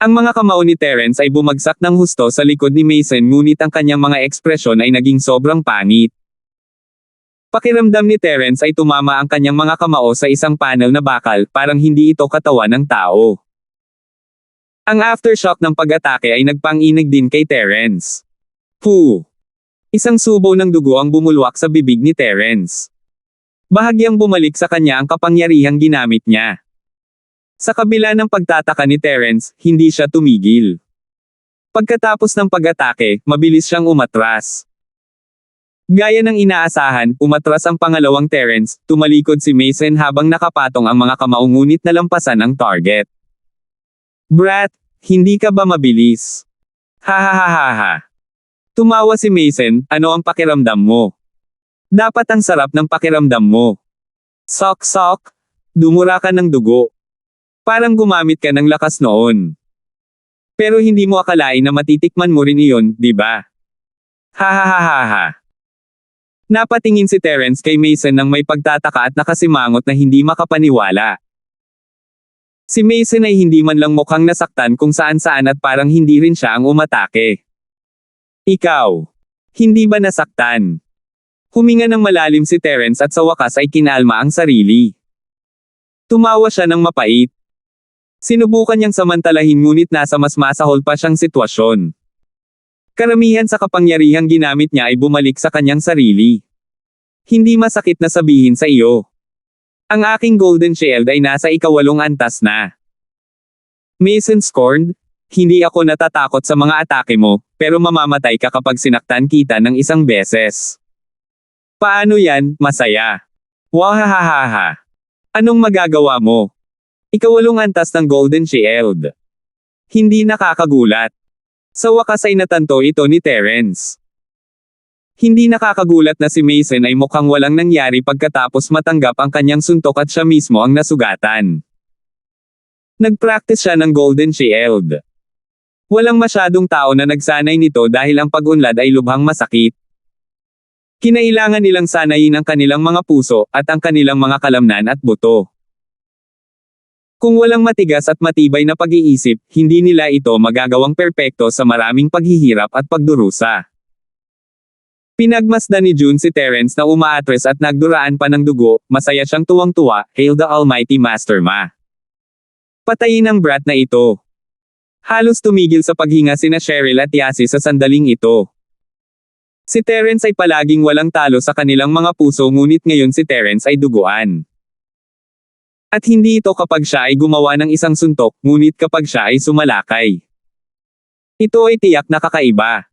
Ang mga kamao ni Terence ay bumagsak ng husto sa likod ni Mason, ngunit ang kanyang mga ekspresyon ay naging sobrang pangit. Pakiramdam ni Terence ay tumama ang kanyang mga kamao sa isang panel na bakal, parang hindi ito katawan ng tao. Ang aftershock ng pag-atake ay nagpanginig din kay Terence. Puh! Isang subo ng dugo ang bumulwak sa bibig ni Terence. Bahagyang bumalik sa kanya ang kapangyarihang ginamit niya. Sa kabila ng pagtataka ni Terence, hindi siya tumigil. Pagkatapos ng pag-atake, mabilis siyang umatras. Gaya ng inaasahan, umatras ang pangalawang Terence, tumalikod si Mason habang nakapatong ang mga kamao ngunit nalampasan ang target. Brat, hindi ka ba mabilis? Hahaha. Tumawa si Mason, ano ang pakiramdam mo? Dapat ang sarap ng pakiramdam mo. Sok, dumura ka ng dugo. Parang gumamit ka ng lakas noon. Pero hindi mo akalain na matitikman mo rin iyon, di ba? Hahaha. Napatingin si Terence kay Mason nang may pagtataka at nakasimangot na hindi makapaniwala. Si Mason ay hindi man lang mukhang nasaktan kung saan-saan at parang hindi rin siya ang umatake. Ikaw, hindi ba nasaktan? Huminga ng malalim si Terence at sa wakas ay kinalma ang sarili. Tumawa siya ng mapait. Sinubukan niyang samantalahin ngunit nasa mas masahol pa siyang sitwasyon. Karamihan sa kapangyarihang ginamit niya ay bumalik sa kanyang sarili. Hindi masakit na sabihin sa iyo. Ang aking Golden Shield ay nasa ika-8 antas na. Mason scorned, hindi ako natatakot sa mga atake mo, pero mamamatay ka kapag sinaktan kita ng isang beses. Paano yan, masaya? Wahahaha. Anong magagawa mo? Ika-8 antas ng Golden Shield. Hindi nakakagulat. Sa wakas ay natanto ito ni Terence. Hindi nakakagulat na si Mason ay mukhang walang nangyari pagkatapos matanggap ang kanyang suntok at siya mismo ang nasugatan. Nagpractice siya ng Golden Shield. Walang masyadong tao na nagsanay nito dahil ang pag-unlad ay lubhang masakit. Kinailangan nilang sanayin ang kanilang mga puso at ang kanilang mga kalamnan at buto. Kung walang matigas at matibay na pag-iisip, hindi nila ito magagawang perpekto sa maraming paghihirap at pagdurusa. Pinagmasdan ni June si Terence na umaatres at nagduraan pa ng dugo, masaya siyang tuwang-tuwa, hail the Almighty Master Ma. Patayin ang brat na ito. Halos tumigil sa paghinga sina Cheryl at Yasi sa sandaling ito. Si Terence ay palaging walang talo sa kanilang mga puso ngunit ngayon si Terence ay duguan. At hindi ito kapag siya ay gumawa ng isang suntok, ngunit kapag siya ay sumalakay. Ito ay tiyak na kakaiba.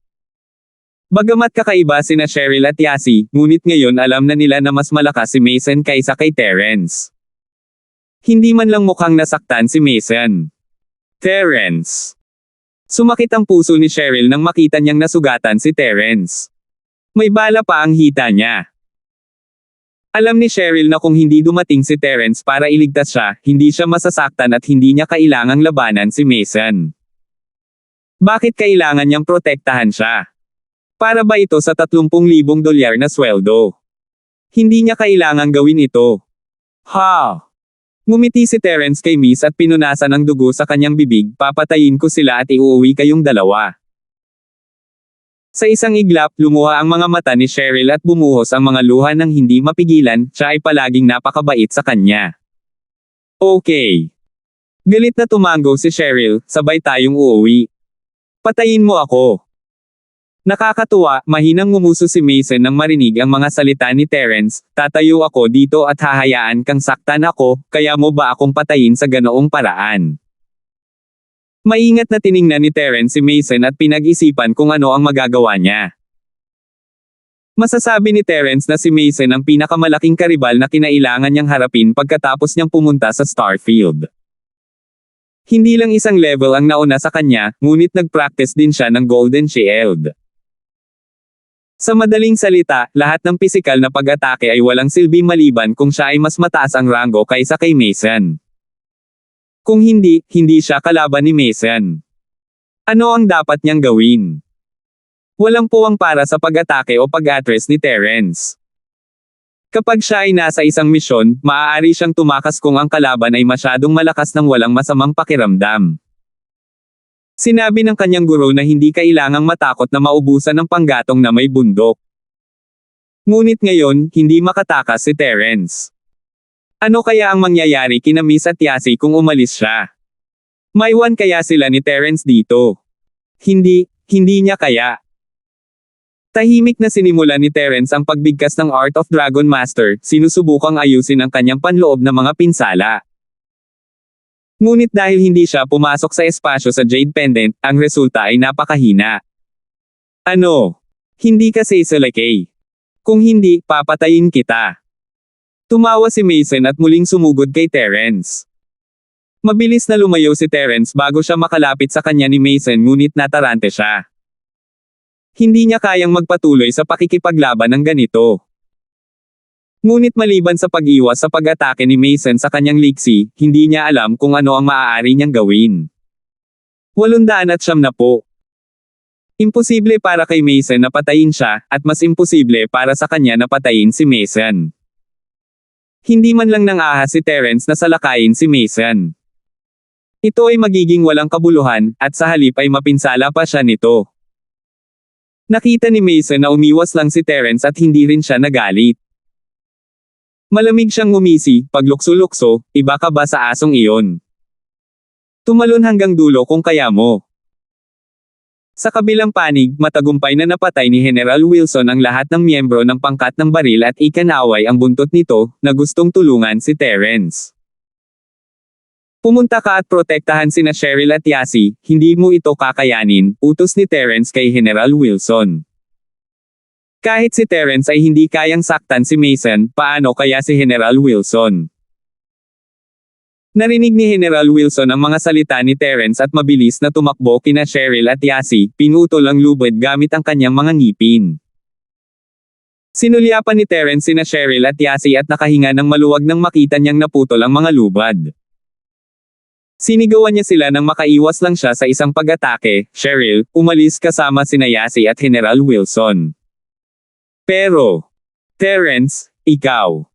Bagamat kakaiba sina Cheryl at Yasi, ngunit ngayon alam na nila na mas malakas si Mason kaysa kay Terence. Hindi man lang mukhang nasaktan si Mason. Terence. Sumakit ang puso ni Cheryl nang makita niyang nasugatan si Terence. May bala pa ang hita niya. Alam ni Cheryl na kung hindi dumating si Terence para iligtas siya, hindi siya masasaktan at hindi niya kailangang labanan si Mason. Bakit kailangan niyang protektahan siya? Para ba ito sa $30,000 na sweldo? Hindi niya kailangang gawin ito. Ha! Ngumiti si Terence kay Miss at pinunasan ang dugo sa kanyang bibig, papatayin ko sila at iuuwi kayong dalawa. Sa isang iglap, lumuha ang mga mata ni Cheryl at bumuhos ang mga luha ng hindi mapigilan, siya ay palaging napakabait sa kanya. Okay. Galit na tumango si Cheryl, sabay tayong uuwi. Patayin mo ako. Nakakatuwa, mahinang ngumuso si Mason nang marinig ang mga salita ni Terence, tatayo ako dito at hahayaan kang saktan ako, kaya mo ba akong patayin sa ganoong paraan? Maingat na tiningnan ni Terence si Mason at pinag-isipan kung ano ang magagawa niya. Masasabi ni Terence na si Mason ang pinakamalaking karibal na kinailangan niyang harapin pagkatapos niyang pumunta sa Starfield. Hindi lang isang level ang nauna sa kanya, ngunit nag-practice din siya ng Golden Shield. Sa madaling salita, lahat ng pisikal na pag-atake ay walang silbi maliban kung siya ay mas mataas ang ranggo kaysa kay Mason. Kung hindi, hindi siya kalaban ni Mason. Ano ang dapat niyang gawin? Walang puwang para sa pag-atake o pag-address ni Terence. Kapag siya ay nasa isang misyon, maaari siyang tumakas kung ang kalaban ay masyadong malakas nang walang masamang pakiramdam. Sinabi ng kanyang guro na hindi kailangang matakot na maubusan ng panggatong na may bundok. Ngunit ngayon, hindi makatakas si Terence. Ano kaya ang mangyayari kina Miss at Yasi kung umalis siya? Maiwan kaya sila ni Terence dito? Hindi niya kaya. Tahimik na sinimulan ni Terence ang pagbigkas ng Art of Dragon Master, sinusubukang ayusin ang kanyang panloob na mga pinsala. Ngunit dahil hindi siya pumasok sa espasyo sa Jade Pendant, ang resulta ay napakahina. Ano? Hindi kasi Selekay. Kung hindi, papatayin kita. Tumawa si Mason at muling sumugod kay Terence. Mabilis na lumayo si Terence bago siya makalapit sa kanya ni Mason ngunit natarante siya. Hindi niya kayang magpatuloy sa pakikipaglaban ng ganito. Ngunit maliban sa pag-iwas sa pag-atake ni Mason sa kanyang liksi, hindi niya alam kung ano ang maaari niyang gawin. 890 po. Imposible para kay Mason na patayin siya, at mas imposible para sa kanya na patayin si Mason. Hindi man lang nang-ahas si Terence na salakayin si Mason. Ito ay magiging walang kabuluhan, at sa halip ay mapinsala pa siya nito. Nakita ni Mason na umiwas lang si Terence at hindi rin siya nagalit. Malamig siyang ngumisi, paglukso-lukso, iba ka ba sa asong iyon? Tumalon hanggang dulo kung kaya mo. Sa kabilang panig, matagumpay na napatay ni General Wilson ang lahat ng miyembro ng pangkat ng baril at ikanaway ang buntot nito, na gustong tulungan si Terence. Pumunta ka at protektahan sina Cheryl at Yasi, hindi mo ito kakayanin, utos ni Terence kay General Wilson. Kahit si Terence ay hindi kayang saktan si Mason, paano kaya si General Wilson? Narinig ni General Wilson ang mga salita ni Terence at mabilis na tumakbo kina Cheryl at Yasi, pinutol ang lubid gamit ang kanyang mga ngipin. Sinulyapan ni Terence sina Cheryl at Yasi at nakahinga ng maluwag nang makita niyang naputol ang mga lubad. Sinigawan niya sila nang makaiwas lang siya sa isang pag-atake. Cheryl, umalis kasama sina Yasi at General Wilson. Pero, Terence, ikaw.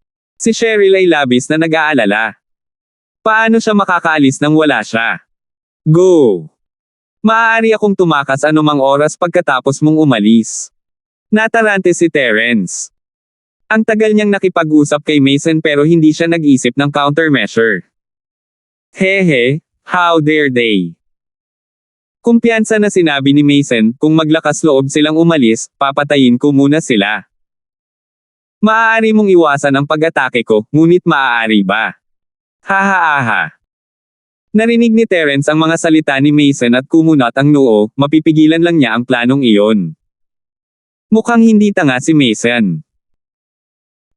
Si Cheryl ay labis na nag-aalala. Paano siya makakaalis nang wala siya? Go! Maaari akong tumakas anumang oras pagkatapos mong umalis. Natarante si Terence. Ang tagal niyang nakipag-usap kay Mason pero hindi siya nag-isip ng countermeasure. Hehe, how dare they? Kumpiyansa na sinabi ni Mason, kung maglakas loob silang umalis, papatayin ko muna sila. Maaari mong iwasan ang pag-atake ko, ngunit maaari ba? Haha. Narinig ni Terence ang mga salita ni Mason at kumunat ang noo, mapipigilan lang niya ang planong iyon. Mukhang hindi tanga si Mason.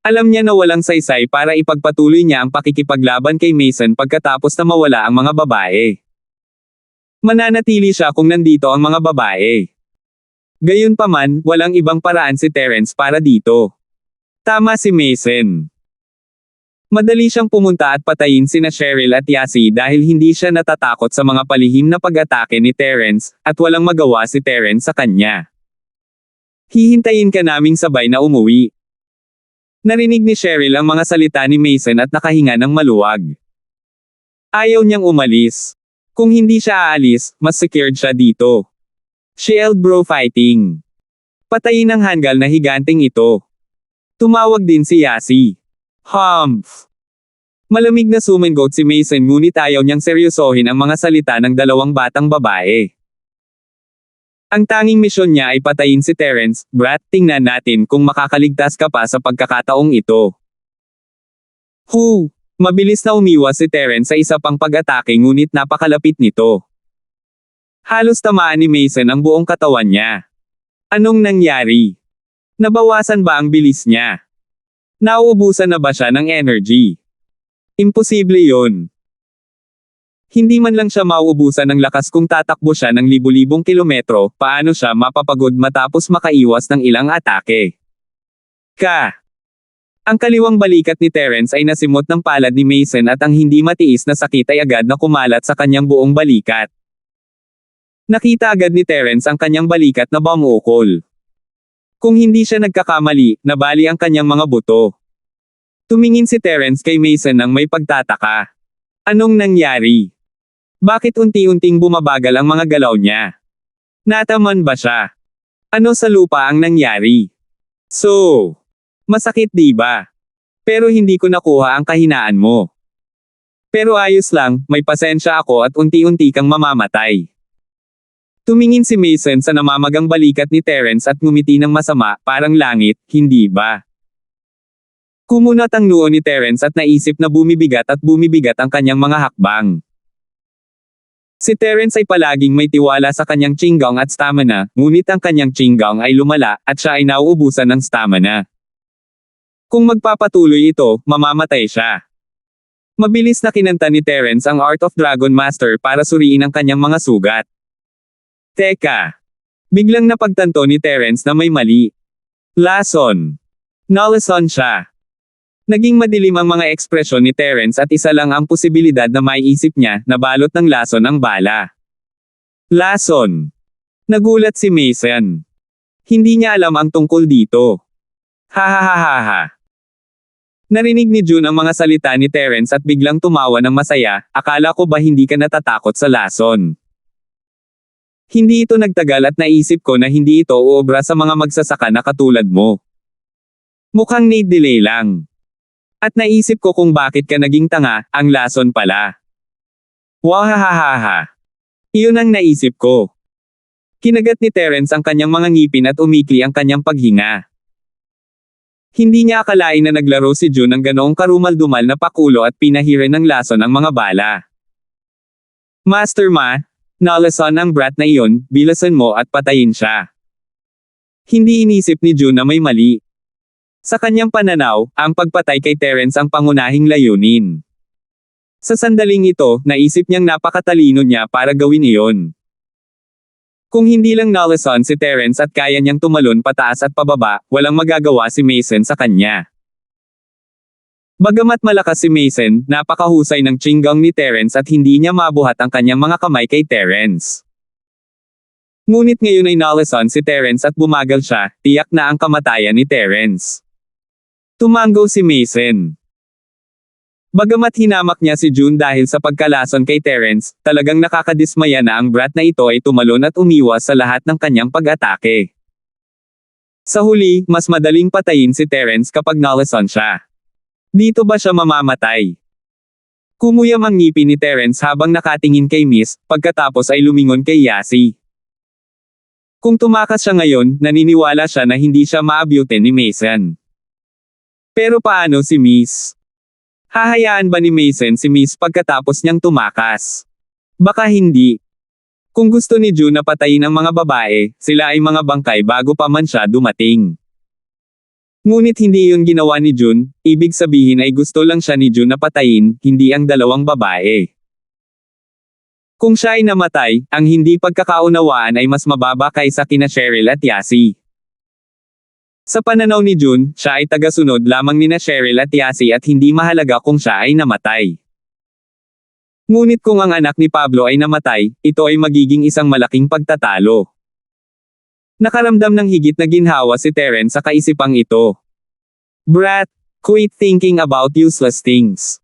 Alam niya na walang saysay para ipagpatuloy niya ang pakikipaglaban kay Mason pagkatapos na mawala ang mga babae. Mananatili siya kung nandito ang mga babae. Gayunpaman, walang ibang paraan si Terence para dito. Tama si Mason. Madali siyang pumunta at patayin sina Cheryl at Yasi dahil hindi siya natatakot sa mga palihim na pag-atake ni Terence, at walang magawa si Terence sa kanya. Hihintayin ka naming sabay na umuwi. Narinig ni Cheryl ang mga salita ni Mason at nakahinga ng maluwag. Ayaw niyang umalis. Kung hindi siya aalis, mas secured siya dito. Shield bro fighting. Patayin ang hanggal na higanting ito. Tumawag din si Yasi. Humph. Malamig na sumingot si Mason ngunit ayaw niyang seryosohin ang mga salita ng dalawang batang babae. Ang tanging misyon niya ay patayin si Terence. Brat, tingnan natin kung makakaligtas ka pa sa pagkakataong ito. Mabilis na umiwas si Terence sa isa pang pag-atake ngunit napakalapit nito. Halos tamaan ni Mason ang buong katawan niya. Anong nangyari? Nabawasan ba ang bilis niya? Nauubusan na ba siya ng energy? Imposible yon. Hindi man lang siya mauubusan ng lakas kung tatakbo siya ng libu-libong kilometro, paano siya mapapagod matapos makaiwas ng ilang atake? Ang kaliwang balikat ni Terence ay nasimot ng palad ni Mason at ang hindi matiis na sakit ay agad na kumalat sa kanyang buong balikat. Nakita agad ni Terence ang kanyang balikat na bumukol. Kung hindi siya nagkakamali, nabali ang kanyang mga buto. Tumingin si Terence kay Mason nang may pagtataka. Anong nangyari? Bakit unti-unting bumabagal ang mga galaw niya? Nataman ba siya? Ano sa lupa ang nangyari? So, masakit di ba? Pero hindi ko nakuha ang kahinaan mo. Pero ayos lang, may pasensya ako at unti-unti kang mamamatay. Tumingin si Mason sa namamagang balikat ni Terence at ngumiti ng masama, parang langit, hindi ba? Kumunat ang noo ni Terence at naisip na bumibigat ang kanyang mga hakbang. Si Terence ay palaging may tiwala sa kanyang Qinggong at stamina, ngunit ang kanyang Qinggong ay lumala, at siya ay nauubusan ng stamina. Kung magpapatuloy ito, mamamatay siya. Mabilis na kinanta ni Terence ang Art of Dragon Master para suriin ang kanyang mga sugat. Teka! Biglang napagtanto ni Terence na may mali. Lason. Nalason siya. Naging madilim ang mga ekspresyon ni Terence at isa lang ang posibilidad na maiisip niya, nabalot ng lason ang bala. Lason. Nagulat si Mason. Hindi niya alam ang tungkol dito. Hahaha. Narinig ni June ang mga salita ni Terence at biglang tumawa ng masaya, akala ko ba hindi ka natatakot sa lason? Hindi ito nagtagal at naisip ko na hindi ito uobra sa mga magsasaka na katulad mo. Mukhang need delay lang. At naisip ko kung bakit ka naging tanga, ang lason pala. Wahahaha. Iyon ang naisip ko. Kinagat ni Terence ang kanyang mga ngipin at umikli ang kanyang paghinga. Hindi niya akalain na naglaro si June ng ganoong karumal-dumal na pakulo at pinahiran ng lason ang mga bala. Master Ma, nalason ang brat na iyon, bilasan mo at patayin siya. Hindi inisip ni June na may mali. Sa kanyang pananaw, ang pagpatay kay Terence ang pangunahing layunin. Sa sandaling ito, naisip niyang napakatalino niya para gawin iyon. Kung hindi lang nalason si Terence at kaya niyang tumalon pataas at pababa, walang magagawa si Mason sa kanya. Bagamat malakas si Mason, napakahusay ng Qinggong ni Terence at hindi niya mabuhat ang kanyang mga kamay kay Terence. Ngunit ngayon ay nalason si Terence at bumagal siya, tiyak na ang kamatayan ni Terence. Tumango si Mason. Bagamat hinamak niya si June dahil sa pagkalason kay Terence, talagang nakakadismaya na ang brat na ito ay tumalon at umiwas sa lahat ng kanyang pag-atake. Sa huli, mas madaling patayin si Terence kapag nalason siya. Dito ba siya mamamatay? Kumuyam ang ngipin ni Terence habang nakatingin kay Miss, pagkatapos ay lumingon kay Yasi. Kung tumakas siya ngayon, naniniwala siya na hindi siya maabutin ni Mason. Pero paano si Miss? Hahayaan ba ni Mason si Miss pagkatapos niyang tumakas? Baka hindi. Kung gusto ni June na patayin ang mga babae, sila ay mga bangkay bago pa man siya dumating. Ngunit hindi yun ginawa ni June, ibig sabihin ay gusto lang siya ni June na patayin, hindi ang dalawang babae. Kung siya ay namatay, ang hindi pagkakaunawaan ay mas mababa kaysa kina Cheryl at Yasi. Sa pananaw ni June, siya ay tagasunod lamang nina Cheryl at Yasi at hindi mahalaga kung siya ay namatay. Ngunit kung ang anak ni Pablo ay namatay, ito ay magiging isang malaking pagtatalo. Nakaramdam ng higit na ginhawa si Terence sa kaisipang ito. Brat, quit thinking about useless things.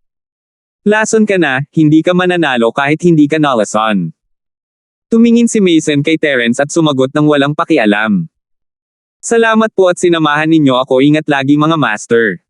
Lason ka na, hindi ka mananalo kahit hindi ka nalason. Tumingin si Mason kay Terence at sumagot ng walang pakialam. Salamat po at sinamahan ninyo ako, ingat lagi mga master.